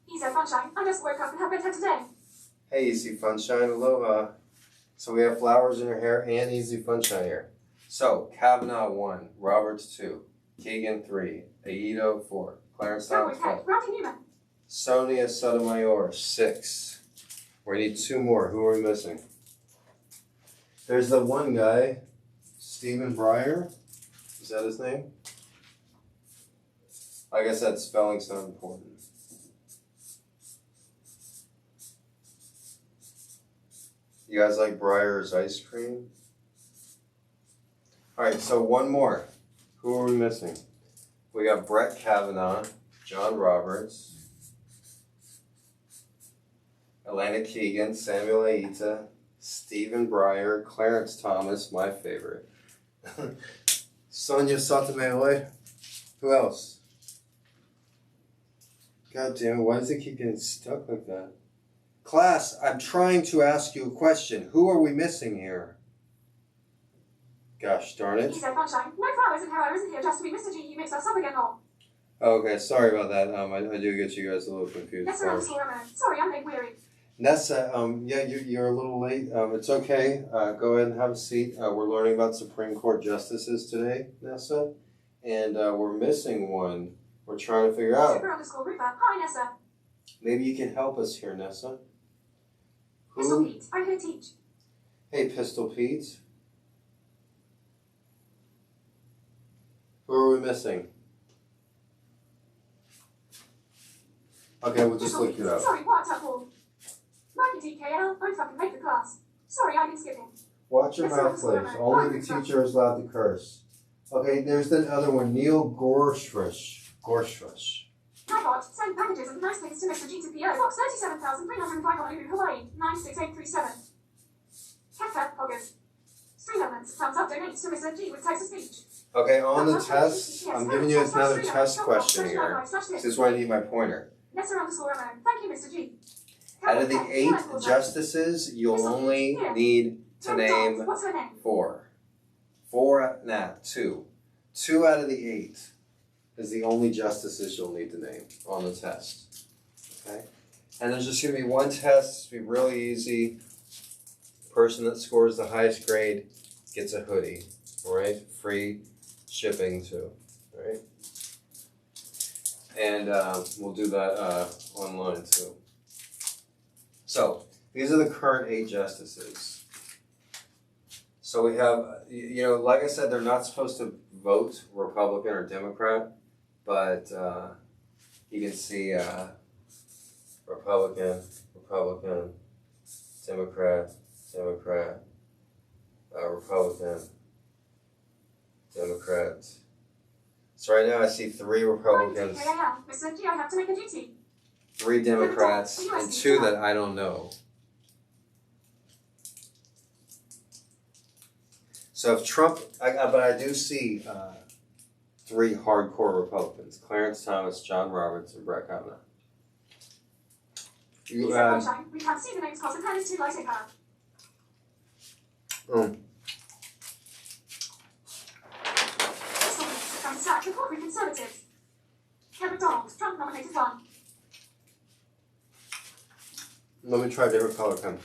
Easy Sunshine, I just woke up and have been here today. Hey, Easy Funshine, aloha. So we have flowers in her hair and Easy Funshine here. So, Kavanaugh 1, Roberts 2, Keegan 3, Aito 4, Clarence Thomas 5. Rocky Newman. Sonia Sotomayor, 6. We need 2 more. Who are we missing? There's the one guy, Stephen Breyer. Is that his name? Like I said, spelling's not important. You guys like Breyer's ice cream? Alright, so one more. Who are we missing? We got Brett Kavanaugh, John Roberts, Elena Keegan, Samuel Aita, Stephen Breyer, Clarence Thomas, my favorite. Sonia Sotomayor. Who else? God damn it, why does it keep getting stuck like that? Class, I'm trying to ask you a question. Who are we missing here? Gosh darn it. He said Sunshine. No flowers in her hair isn't here just to be Mr.G. You mixed us up again, all. Okay, sorry about that. I do get you guys a little confused. Yes, sir, sorry, I'm late weary. Nessa, yeah, you're a little late. It's okay. Go ahead and have a seat. We're learning about Supreme Court justices today, Nessa. And we're missing one. We're trying to figure out. Hi, Nessa. Maybe you can help us here, Nessa. Pistol Pete, I'm here to teach. Hey, Pistol Pete. Who are we missing? Okay, we'll just look it up. Sorry, what's up, Paul? Mikey DKL, I'm fucking late for class. Sorry, I've been skipping. Watch your mouth, please. Only the teacher is allowed to curse. Okay, there's the other one, Neil Gorsuch. Hi, bot. Send packages and nice things to Mr. G to PO. Box 37,305 Honolulu, Hawaii, 96837. Cat Poggers. elements. Thumbs up donates to Mr.G with text-to-speech. Okay, on the test, I'm giving you another test question here. This is where I need my pointer. Nessa_Ramo. Thank you, Mr.G. Out of the 8 justices, you'll only need to name What's her name? 4. 2. 2 out of the 8 is the only justices you'll need to name on the test. Okay? And there's just going to be one test. It's going to be really easy. Person that scores the highest grade gets a hoodie. Alright? Free shipping too. Alright? And we'll do that online too. So, these are the current 8 justices. So we have, like I said, they're not supposed to vote Republican or Democrat, but you can see Republican, Democrat, Republican, Democrat. So right now I see 3 Republicans, Mr. G, I have to make a duty. 3 Democrats, and 2 that I don't know. So if Trump, but I do see 3 hardcore Republicans: Clarence Thomas, John Roberts, and Brett Kavanaugh. We can't see the names because the pen is too light in her. From Slack, Republican Conservatives. Kevin Donald, Trump nominated 1. Let me try a different color pen.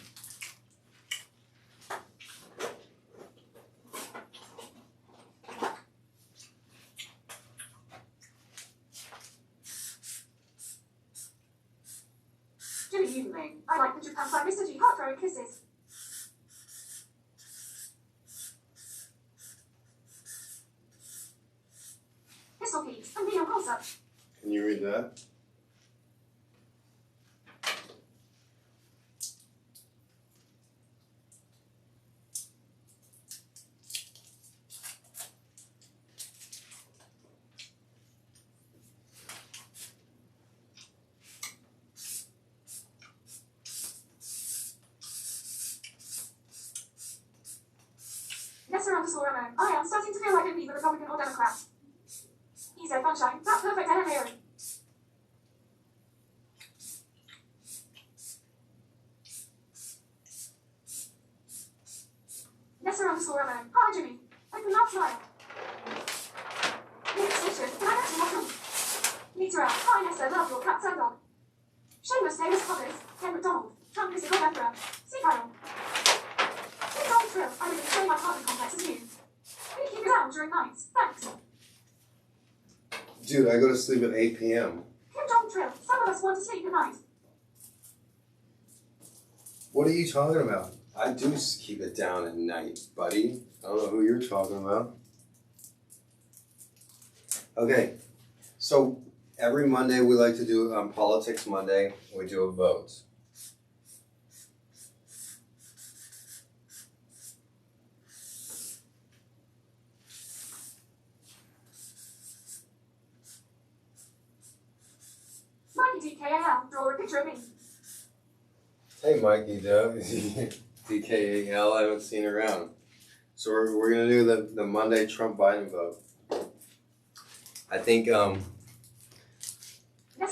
Jimmy Evening. I like the Japan by Mr. G. Heart-throwing kisses. Pistol Pete and Neil Culsop. Can you read that? Nessa_Ramo. I am starting to feel like I'm neither Republican or Democrat. He said sunshine. That's perfect NMAO. Nessa_Ramo. Hi, Jimmy. Open mouth smile. Nick Station. Can I get some more? Lita out. Hi, Nessa. Love your cat and dog. Shameless famous Poggers. Ken McDonald. Trump is a god emperor. See Kyle. Kim Donald Trill. I live in the same apartment complex as you. Will you keep it down during nights? Thanks. Dude, I go to sleep at 8 p.m. Kim Donald Trill. Some of us want to sleep at night. What are you talking about? I do keep it down at night, buddy. I don't know who you're talking about. Okay, so every Monday we like to do Politics Monday. We do a vote. Mikey DKAL, draw a picture of me. Hey, Mikey, DKAL, I haven't seen around. So we're going to do the Monday Trump-Biden vote. I think, Nessa_Ramo. Hi,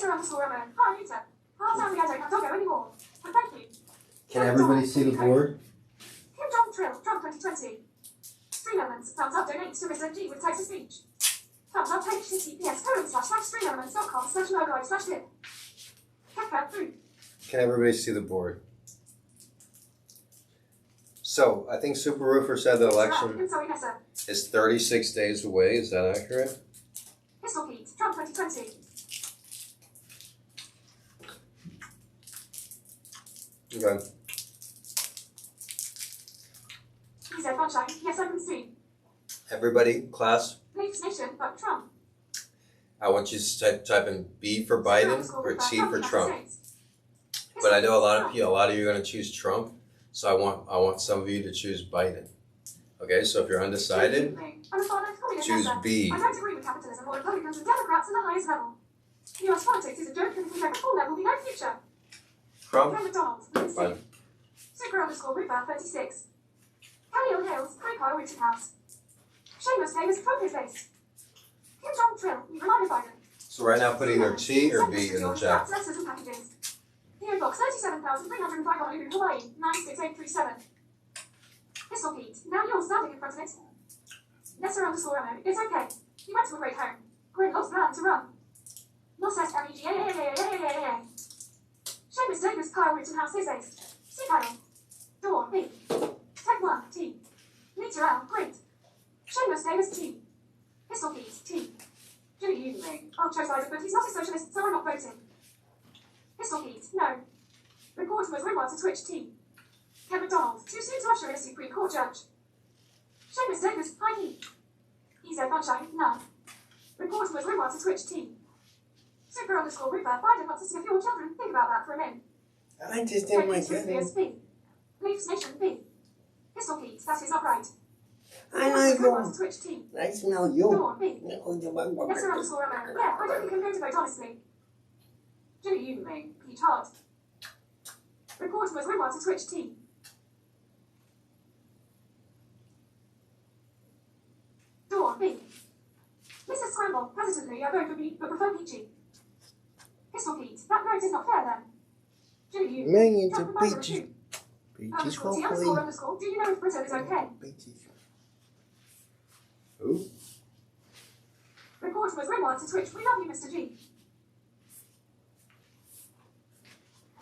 Rita. Half time we don't have Doggo anymore. But thank you. can everybody see the board? Kim Jong Trill, Trump 2020. 3 elements. Thumbs up donates to Mr.G with text-to-speech. Thumbs up https://streamelements.com/streamelements.com/logo/tip. Catcat food. Can everybody see the board? So, I think Super Roofer said the election is 36 days away. Is that accurate? Pistol Pete, Trump 2020. Okay. He said sunshine. Yes, I can see. Everybody, class, Leafs Nation, but Trump. I want you to type in B for Biden or T for Trump. But I know a lot of you are going to choose Trump, so I want some of you to choose Biden. Okay, so if you're undecided, choose B. I don't agree with capitalism or Republicans and Democrats at the highest level. US politics is a joke, and if we don't reform, there will be no future. Trump, Ken McDonald, Biden. Super_Roofer 36. Kellyo Hills, Craypile Richard House. Shameless Davis, Focus Base. Kim Jong Trill, we reminded Biden. So right now, put either T or B in the chat. Letters and packages. PO Box 37,305 Honolulu, Hawaii, 96837. Pistol Pete, now you're standing in front of it. Lesser underscore Emma, it's okay. You went to a great home. Great lost plan to run. Lost S-M-E-G-A-A-A-A-A-A-A. Shameless Davis, Kyle Rittenhouse is based. C. Kyle. Dawn, B. Tech 1, T. Meter L, great. Shameless Davis, T. Pistol Pete, T. Jimmy Evening. I'll chose Isaac, but he's not a socialist, so I'm not voting. Pistol Pete, no. Reporter was Rimwell to Twitch, T. Ken McDonald, too soon to usher in a Supreme Court judge. Shameless Davis, high heat. EZ Sunshine, none. Reporter was Rimwell to Twitch, T. Super underscore Ripper, Biden wants to see if your children. Think about that for a minute. I just didn't like it. B. Leafs Nation, B. Pistol Pete, that is not right. I like Rimwell to Twitch, T. I smell you. Dawn, B. Lesser underscore Emma, yeah, I don't think I'm going to vote honestly. Jimmy Evening, Pete Hart. Reporter was Rimwell to Twitch, T. Dawn, B. Mrs. Scramble, hesitantly, I vote for B, but prefer Peachy. Pistol Pete, that vote is not fair then. Jimmy Evening, Millions Jack of the Murderer, peaches. too. Peaches, Underscore T, hopefully. underscore, do you know if Britain is okay? Peaches. Who? Reporter was Rimwell to Twitch, we love you, Mr.G.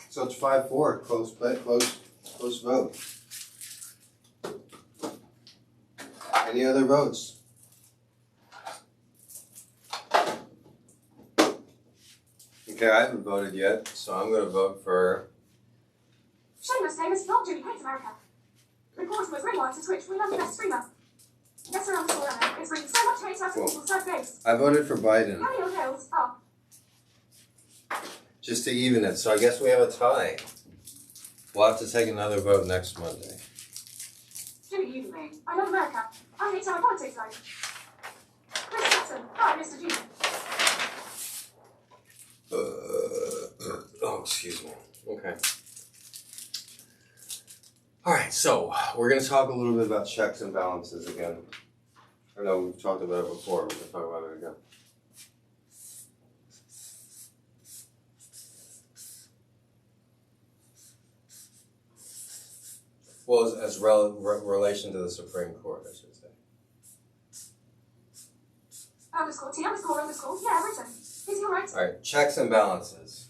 So it's 5-4. Close vote. Any other votes? Okay, I haven't voted yet, so I'm going to vote for. Shameless Davis, not Jimmy hates America. Reporter was Rimwell to Twitch, we love the best streamer. Lesser underscore Emma, it's bringing so much hate out of people's sad face. I voted for Biden, Kellyo Hills, up. just to even it, so I guess we have a tie. We'll have to take another vote next Monday. Jimmy Evening, I love America. I hate our politics though. Chris Jackson, hi, Mr.G. Oh, excuse me. Okay. Alright, so we're going to talk a little bit about checks and balances again. I know we've talked about it before, we're going to talk about it again. Well, as relation to the Supreme Court, I should say. Underscore T, underscore, yeah, written. Is he alright? Alright, checks and balances.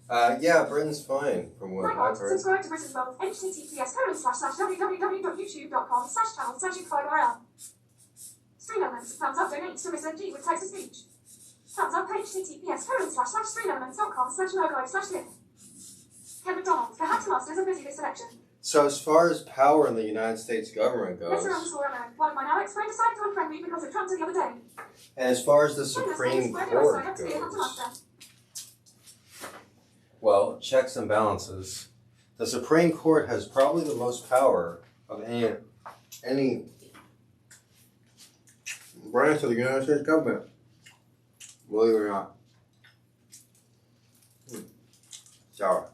Yeah, Britain's fine, from what I've heard. Subscribe to Britain's World, https://www.youtube.com/channel/5rl. Stream elements, thumbs up, donate to Mr.G with text to speech. Thumbs up, https://streamelements.com/streamelements.com/logo/lip. Ken McDonald, the Hacked Masters are busy this election. So as far as power in the United States government goes, Lesser underscore Emma, one of my now ex-friends decided to unfriend me because of Trump the other day. and as far as the Shameless Supreme Davis, where do I sign Court up to be a Hunter goes, Master? well, checks and balances. The Supreme Court has probably the most power of any branch of the United States government. Believe it or not. Sour.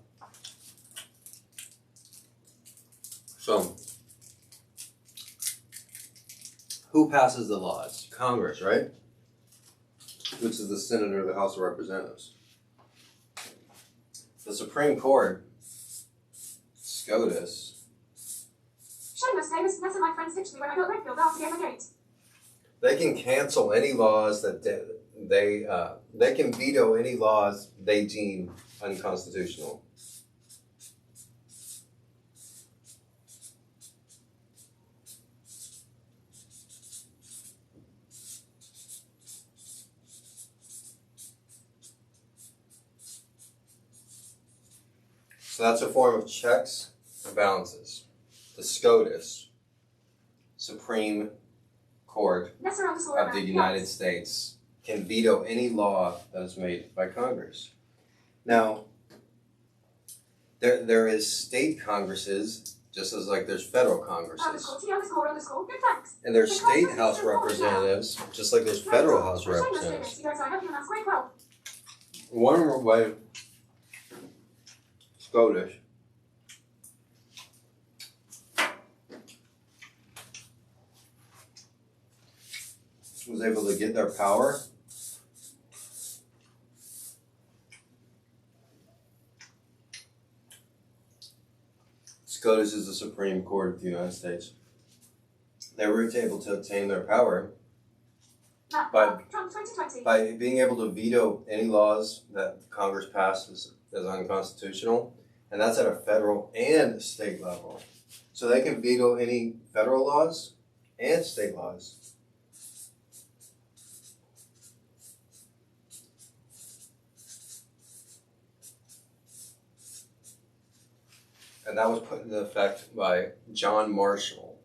So, who passes the laws? Congress, right? Which is the Senate or the House of Representatives. The Supreme Court, SCOTUS, Shameless Davis, Nessa, my friends ditched me when I got Redfield after Gamergate. they can cancel any laws that they can veto any laws they deem unconstitutional. So that's a form of checks and balances. The SCOTUS, Supreme Court Lesser underscore of Emma, the United yes. States, can veto any law that is made by Congress. Now, there is state congresses, just as like there's federal congresses. Underscore T, underscore, good thanks. And there's The state Constitution House is wrong now. representatives, just like there's federal House Shameless representatives. Davis, you don't sign up, you announce great well. One way, SCOTUS, was able to get their power. SCOTUS is the Supreme Court of the United States. They were able to obtain their power by being able to veto any laws that Congress passes as unconstitutional, and that's at a federal and state level. So they can veto any federal laws and state laws. And that was put into effect by John Marshall,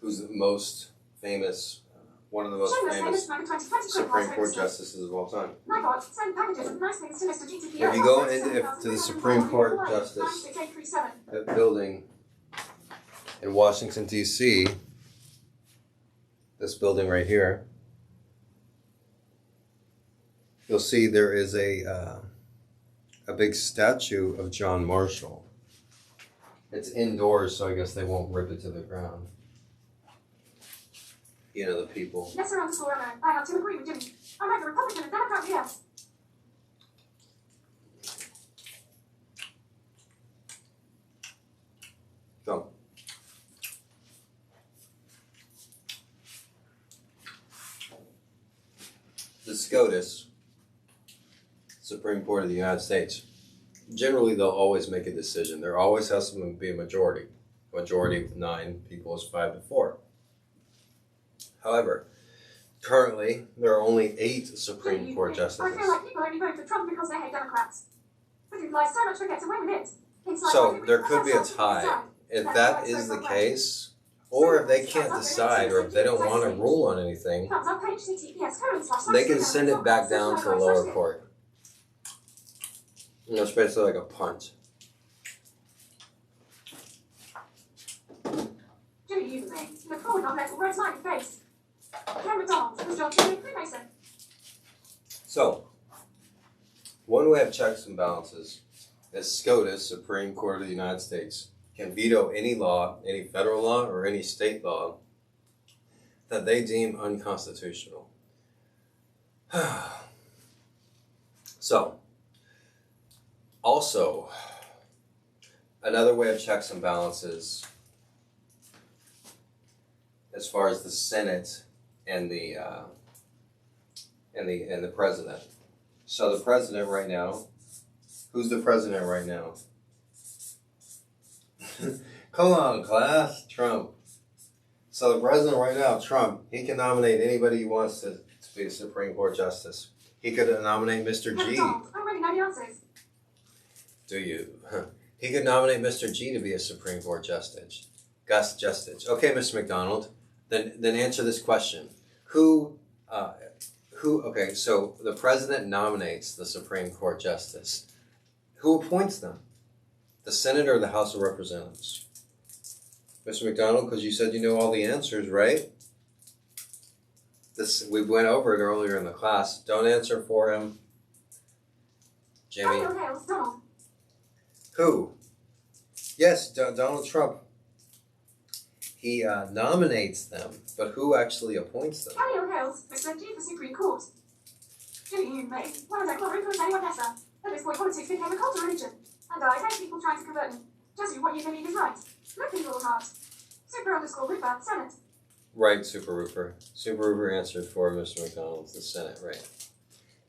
who's the most famous, one of the most famous Supreme Court justices of all time. If you go to the Supreme Court justice building in Washington, D.C., this building right here, you'll see there is a big statue of John Marshall. It's indoors, so I guess they won't rip it to the ground. You know, the people. Yes, sir, I have to agree with Jimmy. I'm either Republican or Democrat, yes. So, the SCOTUS, Supreme Court of the United States, generally they'll always make a decision. There always has to be a majority. A majority of 9 people is 5-4. However, currently there are only 8 Supreme Court justices. I feel like people only vote for Trump because they hate Democrats. But who lies so much forget to win with it. So there could be a tie. If that is the case, or if they can't decide, or if they don't want to rule on anything, they can send it back down to the lower court. You know, it's basically like a punt. Jimmy, you me. Look forward on that red smiley face. Ken McDonald was John Jimmy Freemason. So, one way of checks and balances is SCOTUS, Supreme Court of the United States, can veto any law, any federal law, or any state law that they deem unconstitutional. So, also, another way of checks and balances, as far as the Senate and the president. So the president right now, who's the president right now? Come on, class, Trump. So the president right now, Trump, he can nominate anybody he wants to be a Supreme Court justice. He could nominate Mr.G. I already know the answers. Do you? He could nominate Mr.G. to be a Supreme Court justice. Okay, Mr. McDonald. Then answer this question. Okay, so the president nominates the Supreme Court justice. Who appoints them? The Senate or the House of Representatives? Mr. McDonald, because you said you know all the answers, right? We went over it earlier in the class. Don't answer for him. Jimmy. Who? Yes, Donald Trump. He nominates them, but who actually appoints them? Kelly O'Hale's Mr.G for Supreme Court. Jimmy, you may. One of their clever influence anyone better. At this point, politics became a cult of religion. And I hate people trying to convert me. Just do what you believe is right. Look at your heart. Super_Rupert, Senate. Right, Super Rupert. Super Rupert answered for Mr. McDonald, the Senate, right.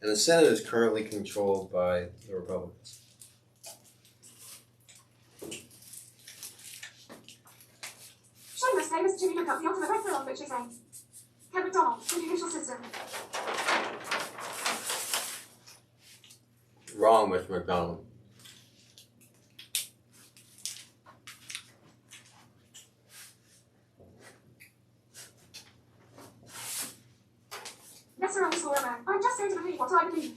And the Senate is currently controlled by the Republicans. Shameless famous Jimmy look up the ultimate red pill on which they say. Ken McDonald, the judicial system. Wrong, Mr. McDonald. I'm just going to believe what I believe.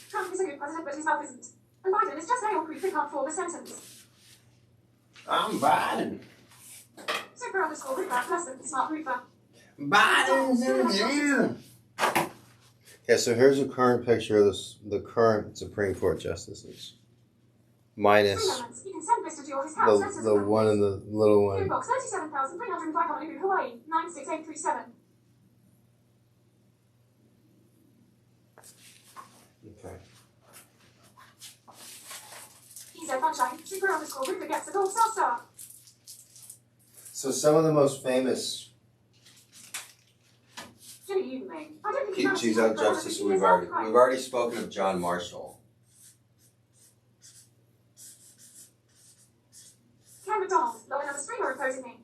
Trump is a good president, but his mouth isn't. And Biden is just nail proof, it can't form a sentence. I'm Biden. Super_Rupert, less than smart Rupert. Biden's in jail. Okay, so here's a current picture of the current Supreme Court justices. Minus you can send Mr.G or his house, the one and the little one. Inbox 37,305 Honolulu, Hawaii, 96837. said sunshine. Super_Roofer gets the gold star. So some of the most famous Jimmy, you me. I don't think you Geez, out justice. We've already spoken of John Marshall. Ken McDonald, low another streamer opposing me.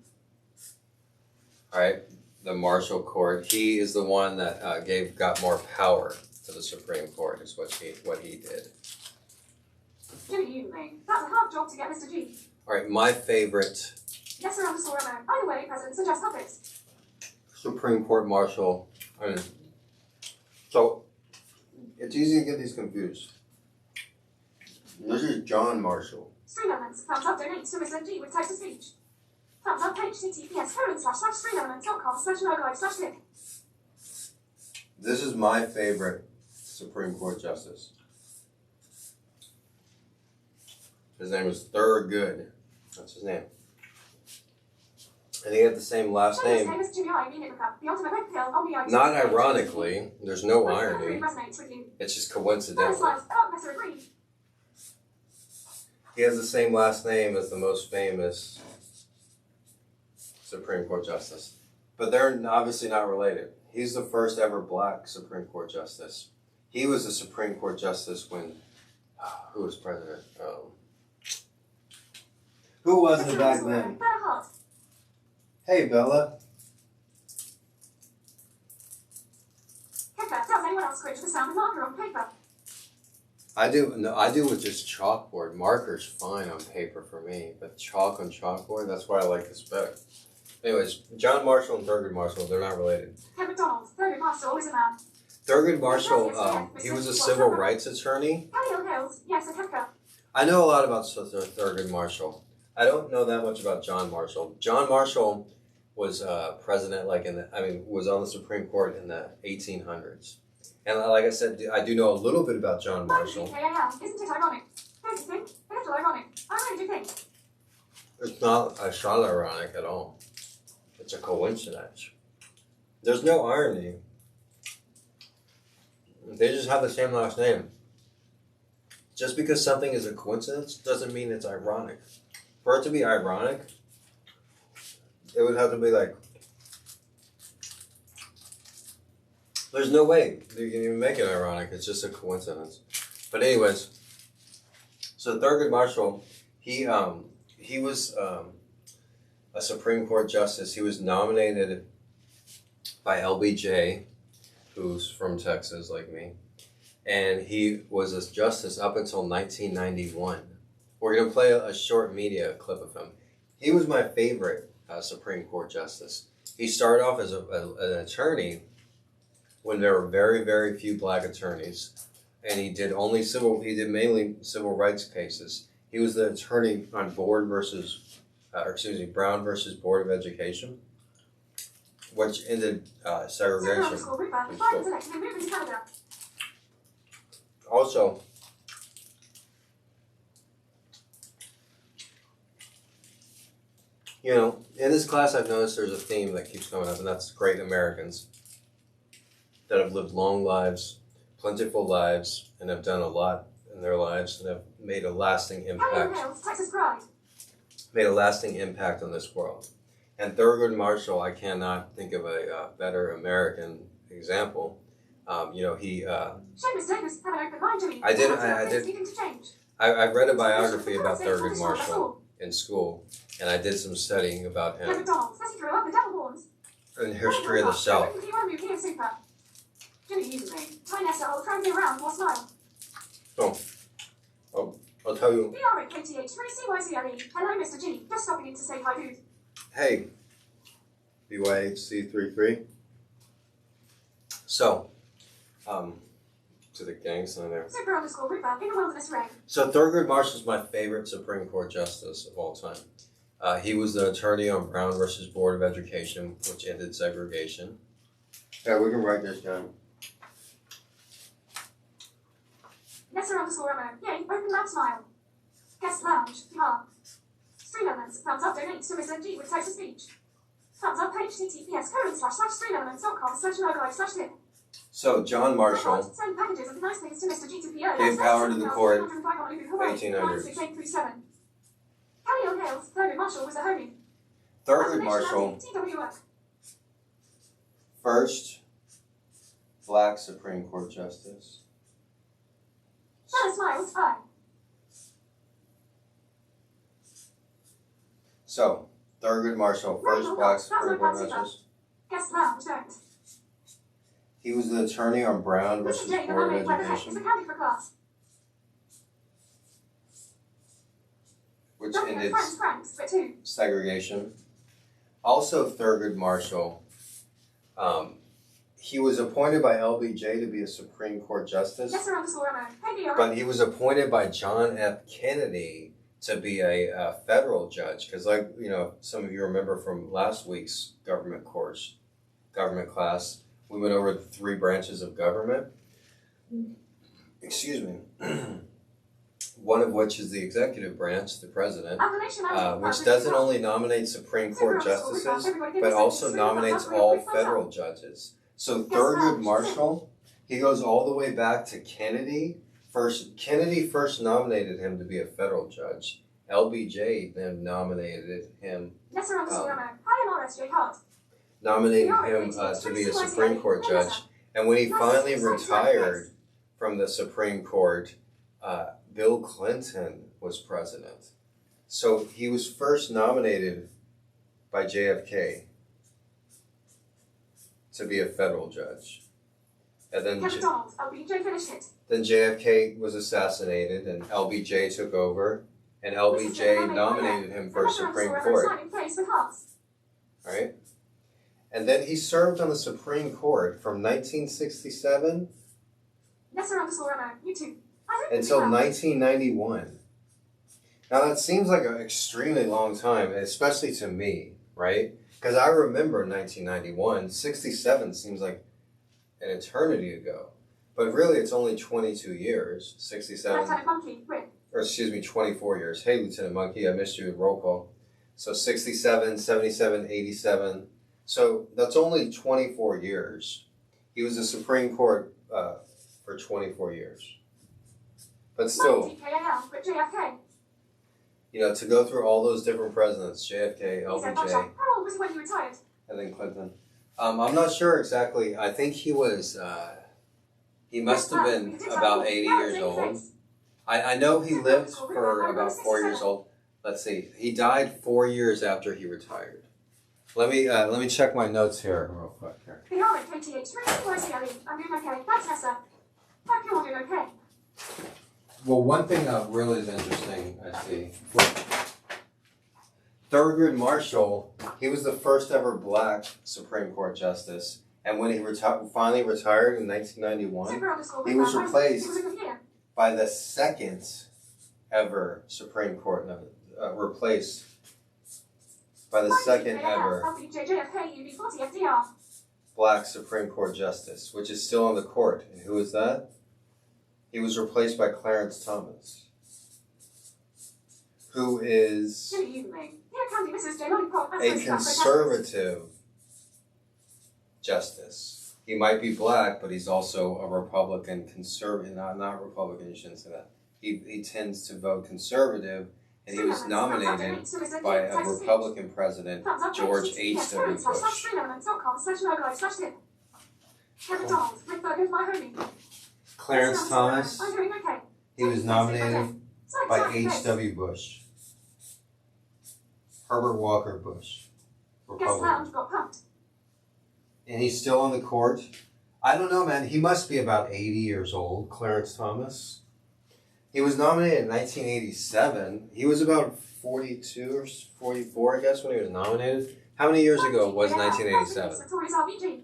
All right, the Marshall Court. He is the one that got more power to the Supreme Court. Is what he did. Jimmy, you me. That's a hard job to get, Mr.G. All right, my favorite Yes, sir, underscore Emma. Either way, President suggests puppets. Supreme Court Marshal. So it's easy to get these confused. This is John Marshall. Stream elements. Thumbs up donates to Mr.G with text to speech. Thumbs up page https://streamelements.com/logolive/tip. This is my favorite Supreme Court Justice. His name is Thurgood. That's his name. And he had the same last name. Not ironically. There's no irony. It's just coincidental. He has the same last name as the most famous Supreme Court Justice. But they're obviously not related. He's the first ever black Supreme Court Justice. He was a Supreme Court Justice when... who was president? Who was it back then? Hey, Bella. Does anyone else cringe the sound of marker on paper? I do with just chalkboard. Marker's fine on paper for me, but chalk on chalkboard, that's why I like this better. Anyways, John Marshall and Thurgood Marshall, they're not related. Ken McDonald, Thurgood Marshall is a man. Thurgood Marshall, he was a civil rights attorney. Yes, a Kepka. I know a lot about Thurgood Marshall. I don't know that much about John Marshall. John Marshall was president, was on the Supreme Court in the 1800s. And like I said, I do know a little bit about John Marshall. Isn't it ironic? Don't you think? A little ironic. I really do think. It's not ironic at all. It's a coincidence. There's no irony. They just have the same last name. Just because something is a coincidence doesn't mean it's ironic. For it to be ironic, it would have to be like, there's no way you can even make it ironic. It's just a coincidence. But anyways, so Thurgood Marshall, he was a Supreme Court justice. He was nominated by LBJ, who's from Texas like me, and he was a justice up until 1991. We're going to play a short media clip of him. He was my favorite Supreme Court justice. He started off as an attorney when there were very, very few black attorneys, and he did mainly civil rights cases. He was the attorney on Brown versus Board of Education, which ended segregation. Also, in this class I've noticed there's a theme that keeps coming up, and that's great Americans that have lived long lives, plentiful lives, and have done a lot in their lives and have made a lasting impact. Made a lasting impact on this world. And Thurgood Marshall, I cannot think of a better American example. I read a biography about Thurgood Marshall in school, and I did some studying about him in the history of the South. I'll tell you. Hello, Mr. G. Just stopping in to say hi, dude. Hey, BYHC33. So, to the gang sign there. Super_Roofer in the wilderness ring. So Thurgood Marshall's my favorite Supreme Court justice of all time. He was the attorney on Brown versus Board of Education, which ended segregation. Yeah, we can write this down. Nestor_Emma. Yay, open lab smile. Guest lounge. Yeah. Stream elements. Thumbs up donates to Mr.G with text to speech. Thumbs up page https://streamelements.com/logolive/tip. So John Marshall Send packages of nice things to Mr.G to PO. gave power to the court 1800s. 1800s. Kelly O'Hale's Thurgood Marshall was a homie. Thurgood Marshall, first black Supreme Court justice. Sarah Smiles, I. So Thurgood Marshall, first black Supreme Court justice. Guest lounge, don't. He was the attorney on Brown versus Mr.G, the Board mermaid, of where the heck is Education, accounting for class? which Looking ended at Franks, but two. segregation. Also Thurgood Marshall, he was appointed by LBJ to be a Supreme Court justice, Yes, sir, underscore Emma. Hey, Neo. but he was appointed by John F. Kennedy to be a federal judge. Because, like, you know, some of you remember from last week's government class, we went over the 3 branches of government. Excuse me. One of which is the executive branch, the president, which doesn't only nominate Supreme Court justices, but also nominates all federal judges. So Thurgood Marshall, he goes all the way back to Kennedy. Kennedy first nominated him to be a federal judge. LBJ then nominated him Yes, sir, underscore Emma. Hi, Morris J. Hart. to be a Supreme Court judge. And when he finally retired from the Supreme Court, Bill Clinton was president. So he was first nominated by JFK to be a federal judge. And then, Kevin Donald, LBJ finished it. then JFK was assassinated and LBJ took over, and LBJ nominated him for Supreme Court. Right? And then he served on the Supreme Court from 1967 Yes, sir, underscore Emma. You too. until 1991. Now that seems like an extremely long time, especially to me, right? Because I remember 1991, 67 seems like an eternity ago. But really it's only 22 years, 67, Lieutenant Monkey, Rick. or excuse me, 24 years. Hey, Lieutenant Monkey, I missed you at roll call. So 67, 77, 87. So that's only 24 years. He was the Supreme Court for 24 years. But still, TKAL, but JFK. you know, to go through all those different presidents, JFK, He said, LBJ, How old was he when he retired? and then Clinton. I'm not sure exactly. I think he was, he must have been about 80 years old. I know he lived for about 4 years old. Let's see. He died 4 years after he retired. Let me check my notes here real quick here. The R at KTH3, where's the Ellie? I'm doing okay. Thanks, Nessa. Hope you're all doing okay. Well, one thing that really is interesting, I see. Thurgood Marshall, he was the first ever black Supreme Court justice, and when he finally retired in 1991, he was replaced by the second ever Supreme Court, replaced by the second ever black Supreme Court justice, which is still on the court. And who is that? He was replaced by Clarence Thomas, who is a conservative justice. He might be black, but he's also a Republican conservative. Not Republican, you shouldn't say that. He tends to vote conservative, and he was nominated by a Republican president, George H.W. Bush. Clarence Thomas, he was nominated by H.W. Bush. Herbert Walker Bush, Republican. And he's still on the court. I don't know, man. He must be about 80 years old, Clarence Thomas. He was nominated in 1987. He was about 42 or 44, I guess, when he was nominated. How many years ago was 1987?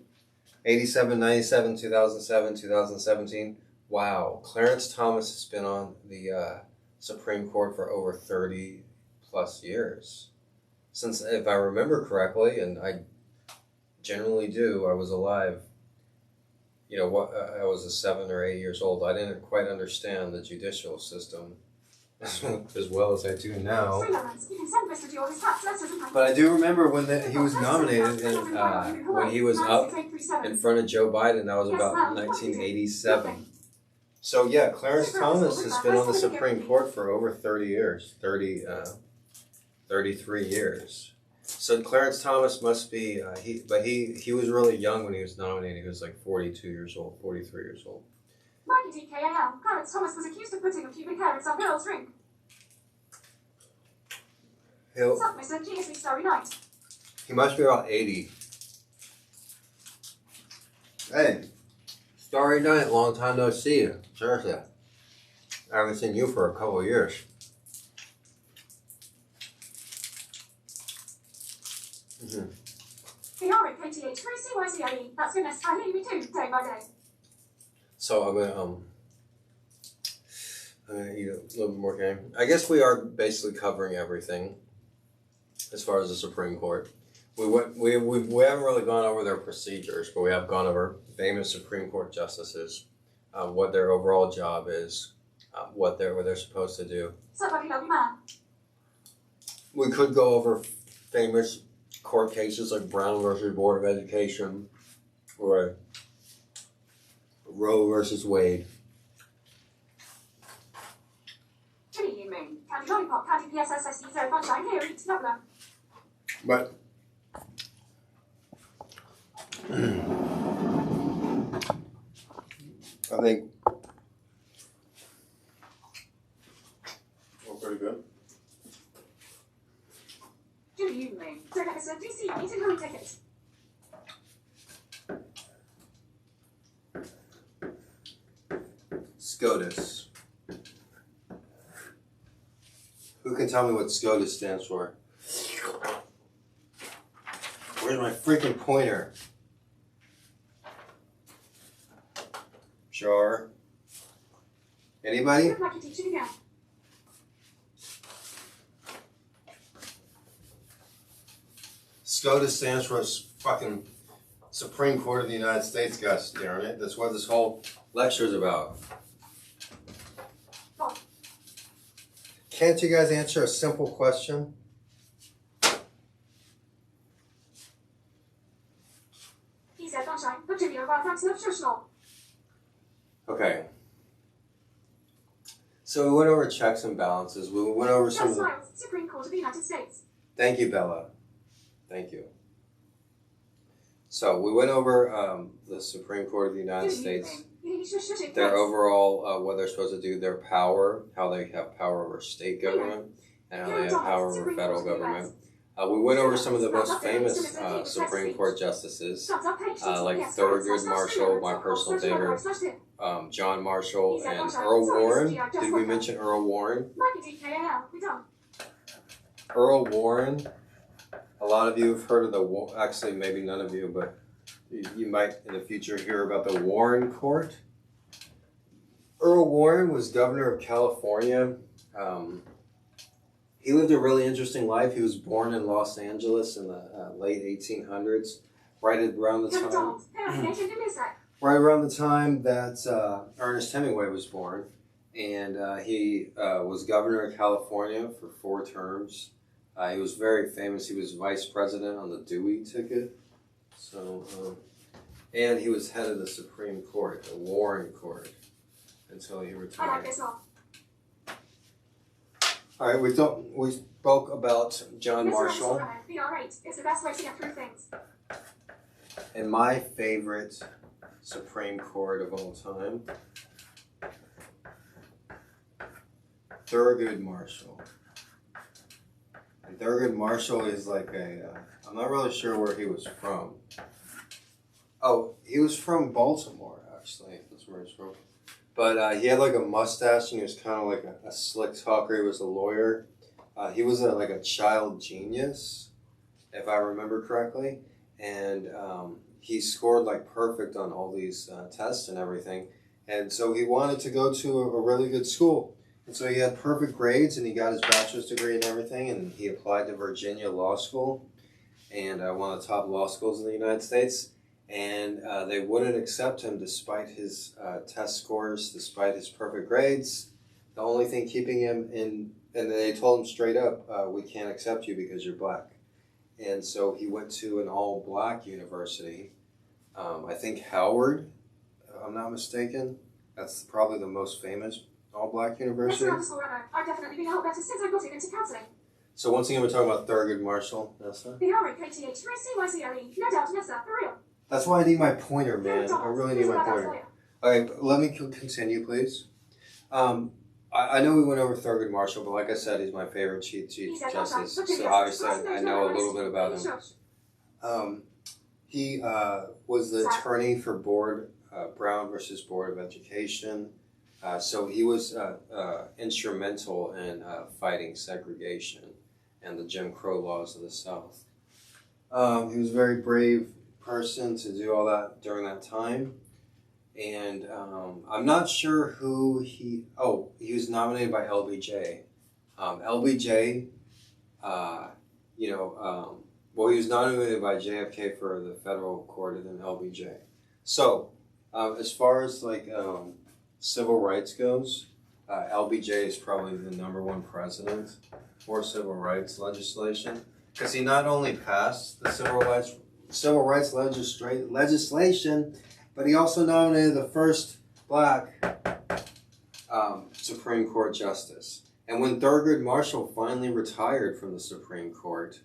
87, 97, 2007, 2017. Wow. Clarence Thomas has been on the Supreme Court for over 30 plus years. Since, if I remember correctly, and I generally do, I was alive, you know, I was 7 or 8 years old. I didn't quite understand the judicial system as well as I do now. 3 moments. You can send Mr.G all his hats, letters, and But I do remember when he was nominated when he was up in front of Joe Biden. That was about 1987. So yeah, Clarence Thomas has been on the Supreme Court for over 30 years, 33 years. So Clarence Thomas must be, he was really young when he was nominated. He was like 42 years old, 43 years old. Mikey DKAL. Clarence Thomas was accused of putting a cubic carrots on girls' drink. Sup, Mr.G, it's me, Starry Night. He must be about 80. Hey, Starry Night, long time no see you. Seriously. I haven't seen you for a couple of years. VRKTH3CYCIE. That's goodness, I leave me too, day by day. So I'm gonna eat a little bit more game. I guess we are basically covering everything as far as the Supreme Court. We haven't really gone over their procedures, but we have gone over famous Supreme Court justices, what their overall job is, what they're supposed to do. Somebody love you, man. We could go over famous court cases like Brown versus Board of Education or Roe versus Wade. Jimmy, you mean? Candy Lollipop, Candy PSSSE, Zero Sunshine, here, eat Snuggler. But I think we're pretty good. Jimmy, you mean? Don't episode DC, eating home tickets. SCOTUS. Who can tell me what SCOTUS stands for? Where's my freaking pointer? Sure. Anybody? Good luck, you're teaching again. SCOTUS stands for fucking Supreme Court of the United States, gosh darn it. That's what this whole lecture is about. Oh. Can't you guys answer a simple question? He said Sunshine, but Jimmy over thanks to Shushno. Okay. So we went over checks and balances. We went over some of the... Smiles, Supreme Court of the United States. Thank you, Bella. Thank you. So we went over the Supreme Court of the United States, their overall, what they're supposed to do, their power, how they have power over state government, and how they have power over federal government. We went over some of the most famous Supreme Court justices, like Thurgood Marshall, my personal favorite, John Marshall, and Earl Warren. Did we mention Earl Warren? Earl Warren. A lot of you have heard of the, actually maybe none of you, but you might in the future hear about the Warren Court. Earl Warren was governor of California. He lived a really interesting life. He was born in Los Angeles in the late 1800s, right around the time that Ernest Hemingway was born. And he was governor of California for 4 terms. He was very famous. He was vice president on the Dewey ticket. So, and he was head of the Supreme Court, the Warren Court, until he retired. I like this all. All right, we spoke about John Marshall. Be all right. It's the best way to get through things. And my favorite Supreme Court of all time, Thurgood Marshall. And Thurgood Marshall is like I'm not really sure where he was from. Oh, he was from Baltimore, actually. That's where he's from. But he had like a mustache and he was kind of like a slick talker. He was a lawyer. He was like a child genius, if I remember correctly. And he scored like perfect on all these tests and everything. And so he wanted to go to a really good school. And so he had perfect grades and he got his bachelor's degree and everything. And he applied to Virginia Law School, and one of the top law schools in the United States. And they wouldn't accept him despite his test scores, despite his perfect grades. The only thing keeping him in, and they told him straight up, we can't accept you because you're black. And so he went to an all-black university. I think Howard, if I'm not mistaken. That's probably the most famous all-black university. I've definitely been a lot better since I got into counselling. So once again, we're talking about Thurgood Marshall, Nessa. B-R-A-K-T-H-3-C-Y-C-L-E. No doubt, Nessa, for real. That's why I need my pointer, man. I really need my pointer. Okay, let me continue, please. I know we went over Thurgood Marshall, but like I said, he's my favorite Chief Justice. So obviously, I know a little bit about him. He was the attorney for Brown versus Board of Education. So he was instrumental in fighting segregation and the Jim Crow laws of the South. He was a very brave person to do all that during that time. And I'm not sure who he was nominated by LBJ. LBJ, he was nominated by JFK for the federal court and then LBJ. So, as far as civil rights goes, LBJ is probably the #1 president for civil rights legislation because he not only passed the civil rights legislation, but he also nominated the first black Supreme Court justice. And when Thurgood Marshall finally retired from the Supreme Court,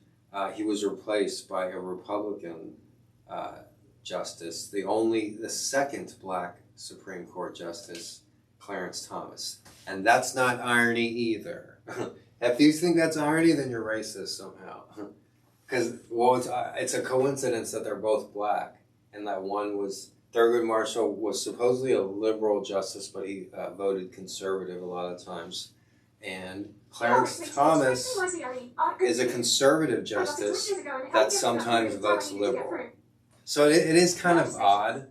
he was replaced by a Republican justice, the second black Supreme Court justice, Clarence Thomas. And that's not irony either. If you think that's irony, then you're racist somehow. Because, it's a coincidence that they're both black, and that Thurgood Marshall was supposedly a liberal justice, but he voted conservative a lot of times. And Clarence Thomas is a conservative justice that sometimes votes liberal. So it is kind of odd.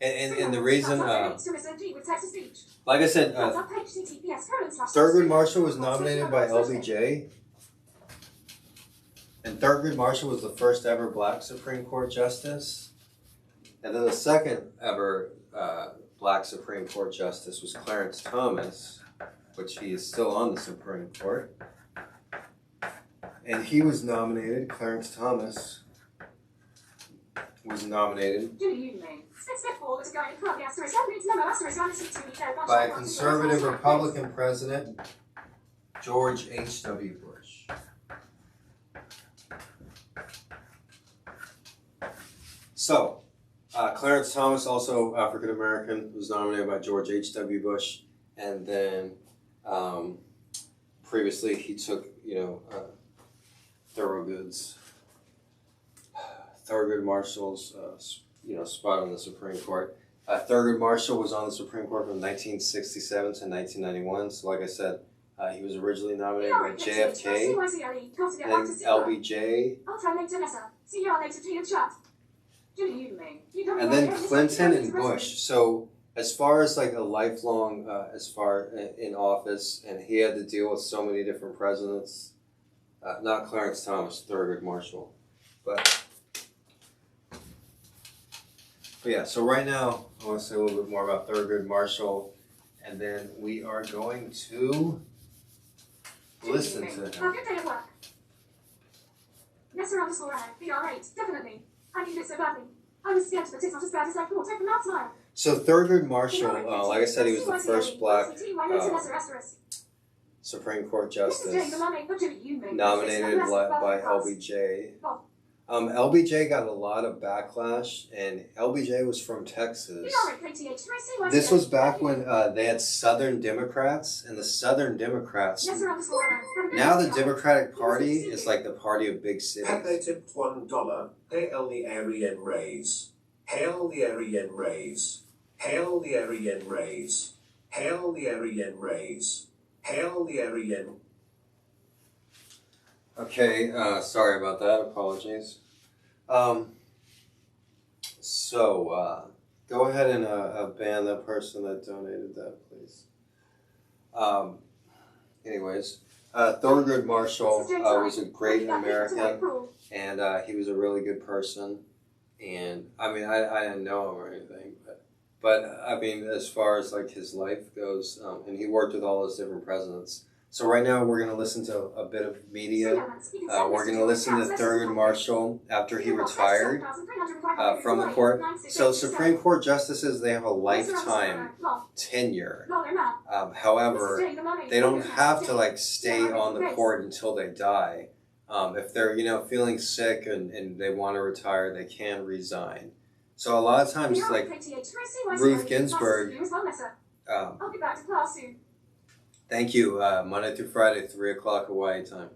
And the reason, like I said, Thurgood Marshall was nominated by LBJ. And Thurgood Marshall was the first ever black Supreme Court justice. And then the second ever black Supreme Court justice was Clarence Thomas, which he is still on the Supreme Court. And he was nominated, Clarence Thomas was nominated by a conservative Republican president, George H.W. Bush. So, Clarence Thomas, also African American, was nominated by George H.W. Bush, and then previously he took, Thurgood Marshall's, spot on the Supreme Court. Thurgood Marshall was on the Supreme Court from 1967 to 1991. So, like I said, he was originally nominated by JFK, then LBJ. And then Clinton and Bush. So as far as a lifelong, in office, and he had to deal with so many different presidents, not Clarence Thomas, Thurgood Marshall. But yeah, so right now I want to say a little bit more about Thurgood Marshall, and then we are going to listen to him. Have a good day at work. B-R-8, definitely. I needed it so badly. I was scared, but it's not as bad as I thought. Open mouth smile. So Thurgood Marshall, like I said, he was the first black Supreme Court justice nominated by LBJ. LBJ got a lot of backlash, and LBJ was from Texas. This was back when they had Southern Democrats, and the Southern Democrats, now the Democratic Party is like the party of big cities. Had they tipped $1, hail the Aryan raise. Hail the Aryan raise. Hail the Aryan raise. Hail the Aryan raise. Hail the Aryan. Okay, sorry about that. Apologies. Go ahead and ban that person that donated that, please. Thurgood Marshall was a great American, and he was a really good person. And I mean, I didn't know him or anything, but But I mean, as far as like his life goes, and he worked with all those different presidents. So right now we're going to listen to a bit of media. We're going to listen to Thurgood Marshall after he retired from the court. So Supreme Court justices, they have a lifetime tenure. However, they don't have to like stay on the court until they die. If they're, feeling sick and they want to retire, they can resign. So a lot of times, like Ruth Ginsburg, I'll get back to class soon. thank you, Monday through Friday, 3 o'clock Hawaii time.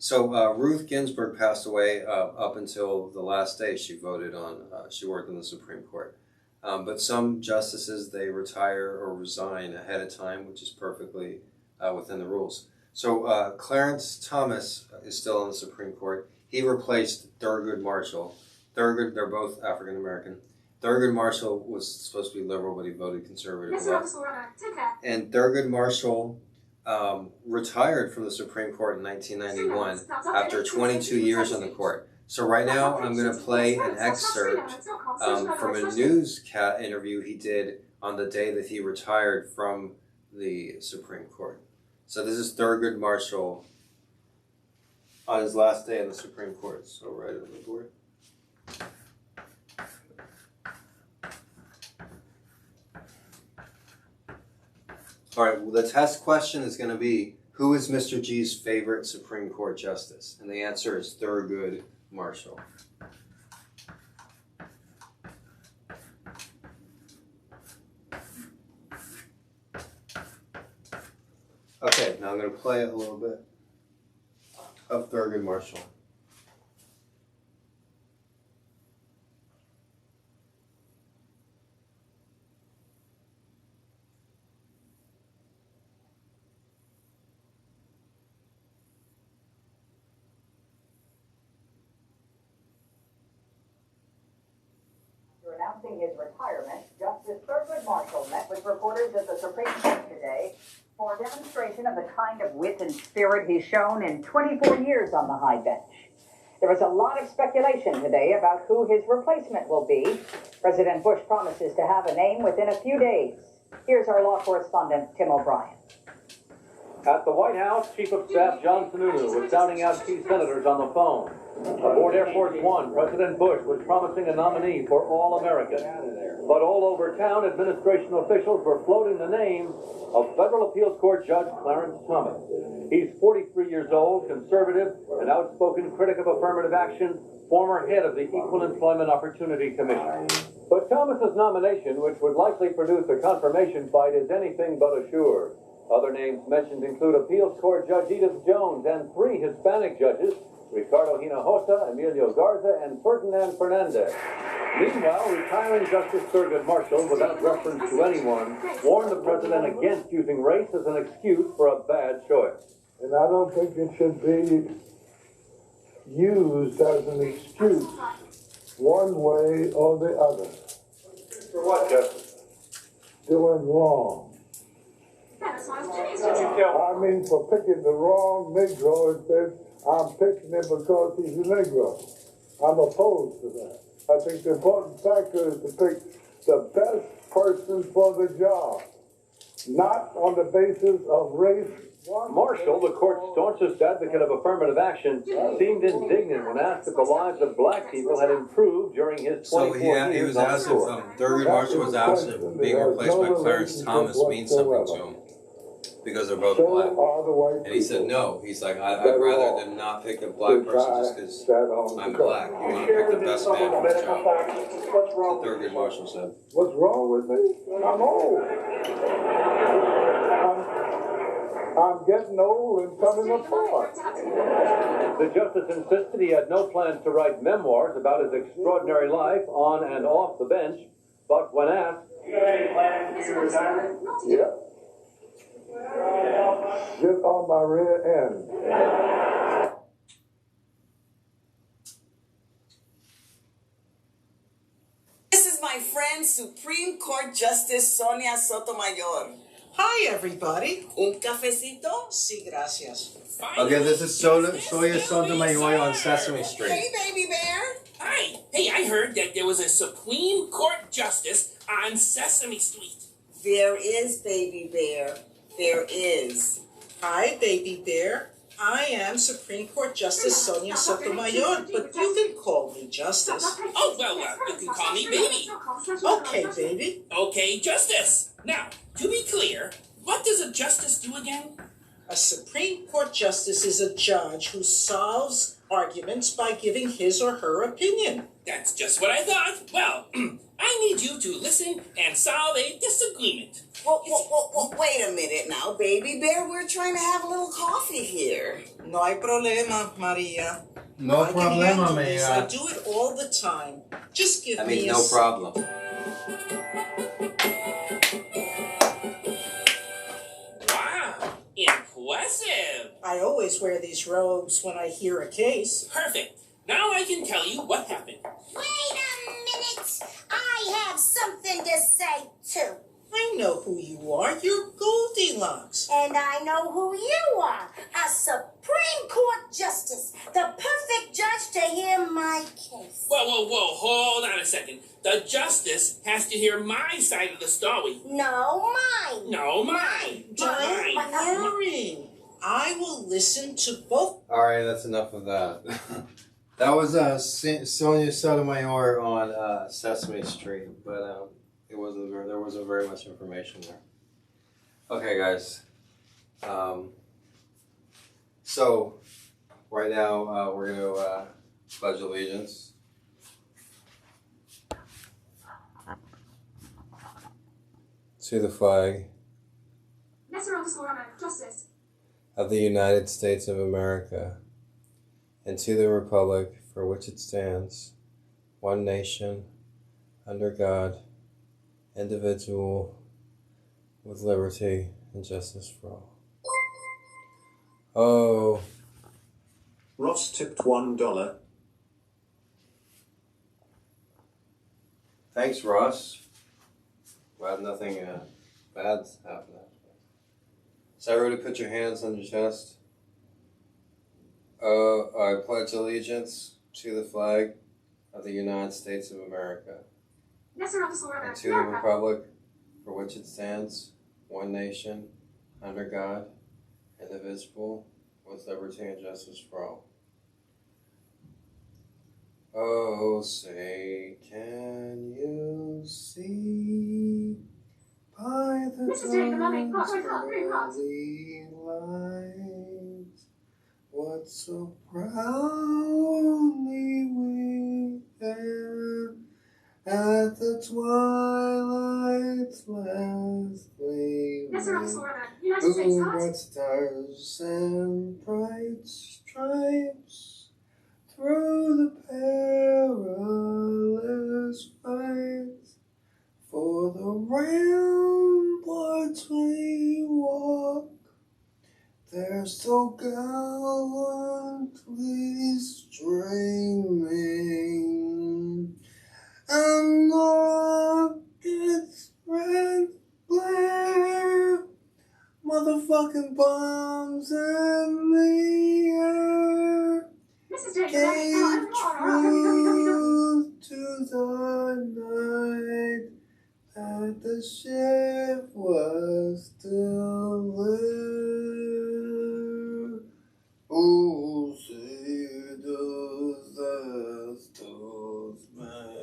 So Ruth Ginsburg passed away up until the last day she voted on, she worked in the Supreme Court. But some justices, they retire or resign ahead of time, which is perfectly within the rules. So Clarence Thomas is still on the Supreme Court. He replaced Thurgood Marshall. Thurgood, they're both African American. Thurgood Marshall was supposed to be liberal, but he voted conservative. And Thurgood Marshall retired from the Supreme Court in 1991 after 22 years on the court. So right now I'm going to play an excerpt from a newscast interview he did on the day that he retired from the Supreme Court. So this is Thurgood Marshall on his last day in the Supreme Court. So right on the board. All right, well, the test question is going to be, who is Mr. G's favorite Supreme Court justice? And the answer is Thurgood Marshall. Okay, now I'm going to play a little bit of Thurgood Marshall. Announcing his retirement, Justice Thurgood Marshall met with reporters at the Supreme Court today for a demonstration of the kind of wit and spirit he's shown in 24 years on the high bench. There was a lot of speculation today about who his replacement will be. President Bush promises to have a name within a few days. Here's our law correspondent, Tim O'Brien. At the White House, Chief of Staff John Sununu was sounding out key senators on the phone. Aboard Air Force One, President Bush was promising a nominee for All-American. But all over town, administration officials were floating the name of Federal Appeals Court Judge Clarence Thomas. He's 43 years old, conservative, an outspoken critic of affirmative action, former head of the Equal Employment Opportunity Commission. But Thomas's nomination, which would likely produce a confirmation fight, is anything but assured. Other names mentioned include Appeals Court Judge Edith Jones and 3 Hispanic judges, Ricardo Hinojosa, Emilio Garza, and Ferdinand Fernandez. Meanwhile, retiring Justice Thurgood Marshall, without reference to anyone, warned the president against using race as an excuse for a bad choice. And I don't think it should be used as an excuse one way or the other. For what, Justice? Doing wrong. I mean, for picking the wrong Negro, it says I'm picking him because he's a Negro. I'm opposed to that. I think the important factor is to pick the best person for the job, not on the basis of race. Marshall, the court's staunchest advocate of affirmative action, seemed indignant when asked if the lives of black people had improved during his 24 years. He was asked if Thurgood Marshall was asked if being replaced by Clarence Thomas means something to him because they're both black. And he said no. He's like, I'd rather than not pick a black person just because I'm black. You want to pick the best man for the job. That's what Thurgood Marshall said. What's wrong with me? I'm old. I'm getting old and coming apart. The justice insisted he had no plans to write memoirs about his extraordinary life on and off the bench, but when asked, "Do you have any plans for your retirement?" Yeah. Get on my rear end. This is my friend, Supreme Court Justice Sonia Sotomayor. Hi, everybody. ¿Un cafecito? Sí, gracias. Okay, this is Sonia Sotomayor on Sesame Street. Hey, baby bear. Hi. Hey, I heard that there was a Supreme Court justice on Sesame Street. There is, Baby Bear. There is. Hi, Baby Bear. I am Supreme Court Justice Sonia Sotomayor, but you can call me Justice. Oh, well, you can call me Baby. Okay, baby. Okay, Justice. Now, to be clear, what does a justice do again? A Supreme Court Justice is a judge who solves arguments by giving his or her opinion. That's just what I thought. Well, I need you to listen and solve a disagreement. Well, wait a minute now, Baby Bear. We're trying to have a little coffee here. No hay problema, Maria. No I can handle problema, this. I Maria. do it all the time. Just give That me means a no problem. Wow, impressive. I always wear these robes when I hear a case. Perfect. Now I can tell you what happened. Wait a minute. I have something to say, too. I know who you are. You're Goldilocks. And I know who you are. A Supreme Court Justice. The perfect judge to hear my case. Whoa, hold on a second. The justice has to hear my side of the story. No, mine. No, mine. Don't Mine. worry. I will listen to both. Alright, that's enough of that. That was Sonia Sotomayor on Sesame Street, but there wasn't very much information there. Okay, guys. So right now we're going to pledge allegiance. To the flag Justice. of the United States of America, and to the republic for which it stands, one nation, under God, indivisible, with liberty and justice for all. Oh, Ross tipped $1. thanks, Ross. Glad nothing bad's happened. So everybody put your hands on your chest. I pledge allegiance to the flag of the United States of America, and to the republic for which it stands, one nation, under God, indivisible, with liberty and justice for all. Oh, say, can you see by the dawn's early light what so proudly we hailed at the twilight's last gleaming, who brought stars and bright stripes through the perilous fight? For the ramparts we walk, they're so gallantly streaming, and the rockets red glare, motherfucking bombs in the air, gave truth to the night that the ship was still there. Oh, say does that still smell?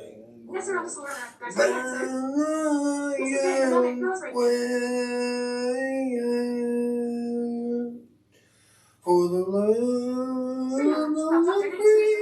For the land of the free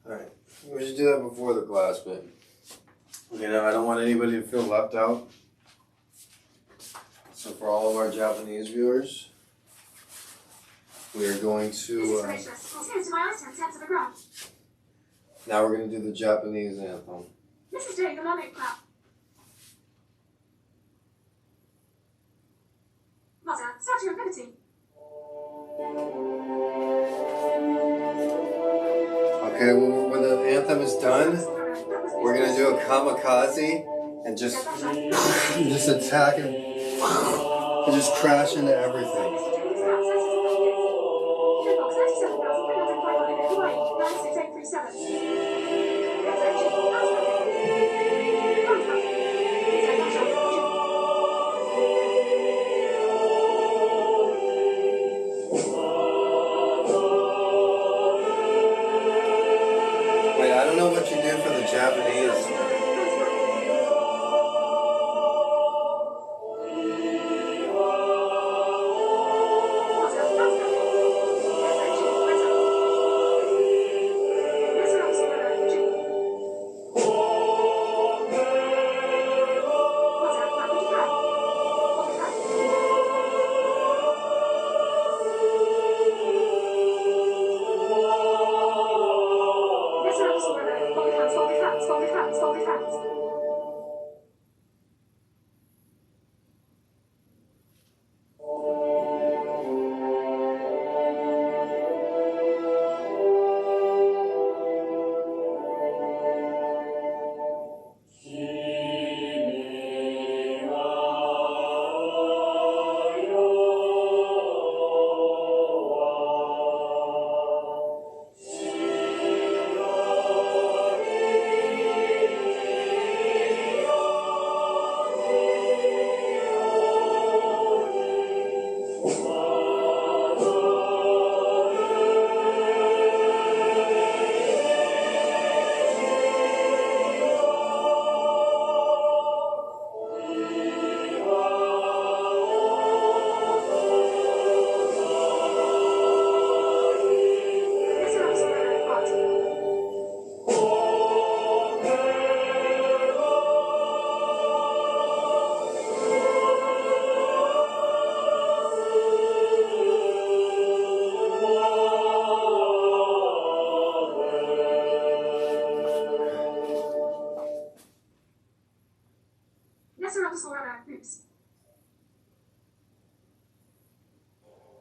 Alright, we should do that before the class, but you know, I don't want anybody to feel left out. So for all of our Japanese viewers, we are going to now we're going to do the Japanese anthem. Mr.G, the mermaid clap. Mother, Statue of Liberty. Okay, well, when the is done, we're gonna do a kamikaze and just attack and just crash into everything. Wait, I don't know what you did for the Japanese.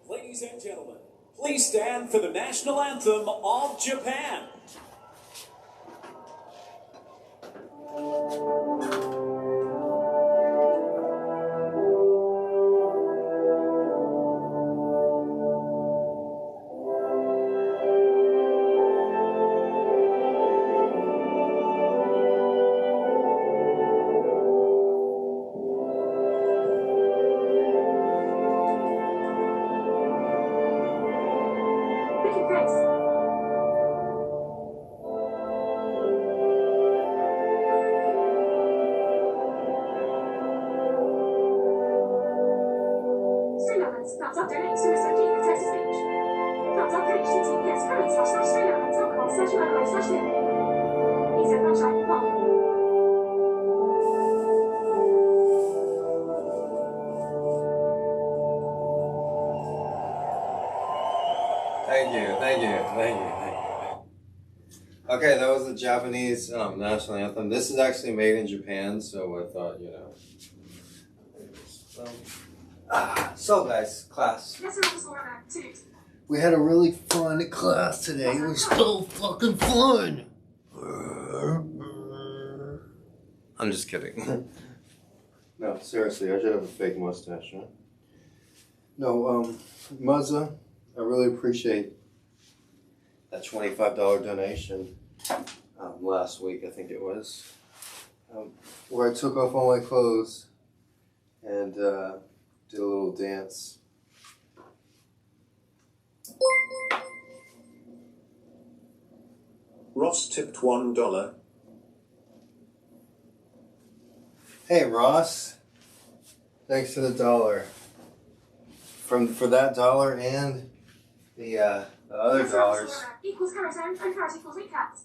Ladies and gentlemen, please stand for the national anthem of Japan. Thumbs up donates to Mr.G for text-to-speech. Thumbs up page TTS //streamer/talkabout/1. He said punchline 1. Thank you. Okay, that was the Japanese national anthem. This is actually made in Japan, so I thought, you know. So guys, class. We had a really fun class today. It was so fucking fun. I'm just kidding. No, seriously, I should have a fake mustache, huh? No, Muzza, I really appreciate that $25 donation last week, I think it was, where I took off all my clothes and did a little dance. Ross tipped $1. Hey Ross, thanks for the $1. For that $1 and the other dollars. Equals carrot and carrot equals recap.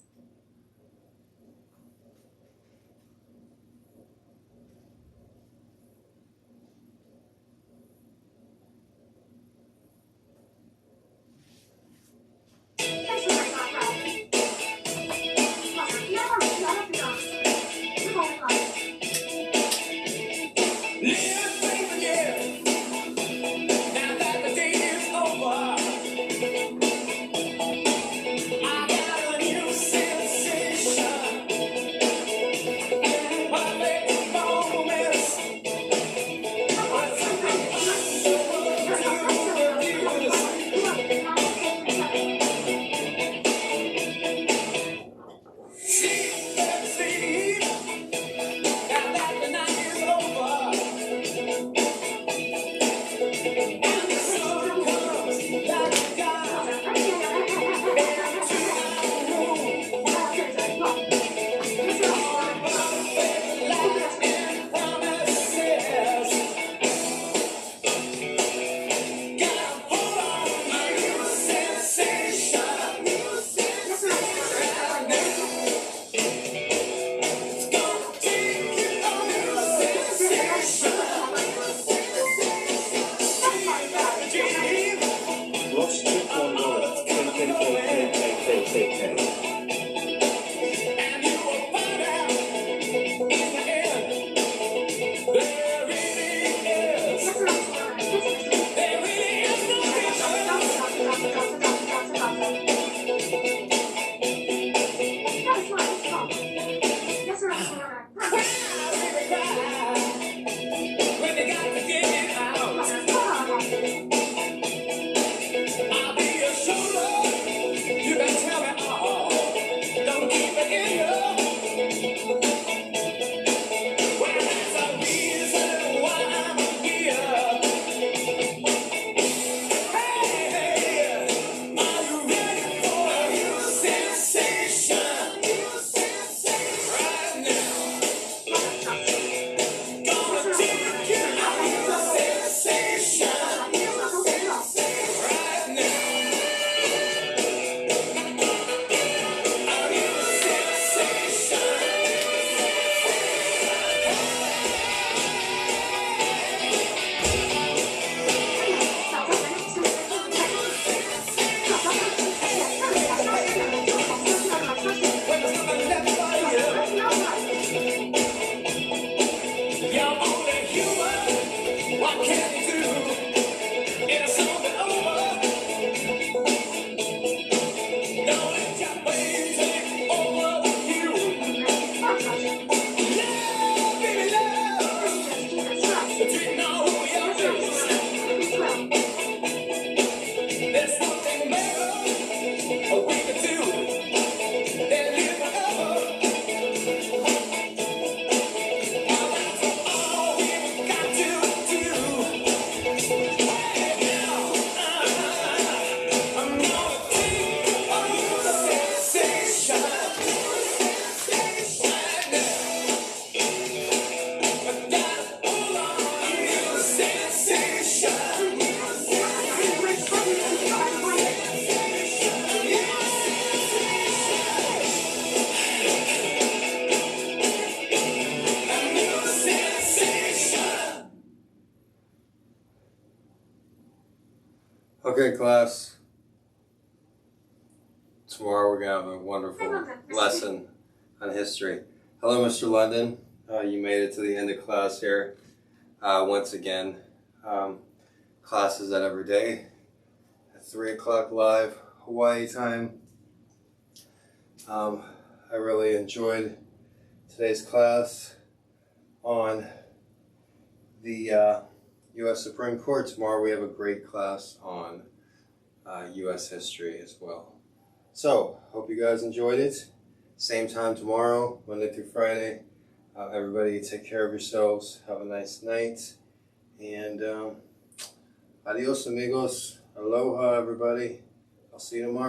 I got a new Okay, class. Tomorrow we're gonna have a wonderful lesson on history. Hello, Mr. London. You made it to the end of class here. Once again, class is at every day at 3 o'clock live Hawaii time. I really enjoyed today's class on the U.S. Supreme Court. Tomorrow we have a great class on U.S. history as well. So, hope you guys enjoyed it. Same time tomorrow, Monday through Friday. Everybody take care of yourselves. Have a nice night. And adios, amigos. Aloha, everybody. I'll see you tomorrow.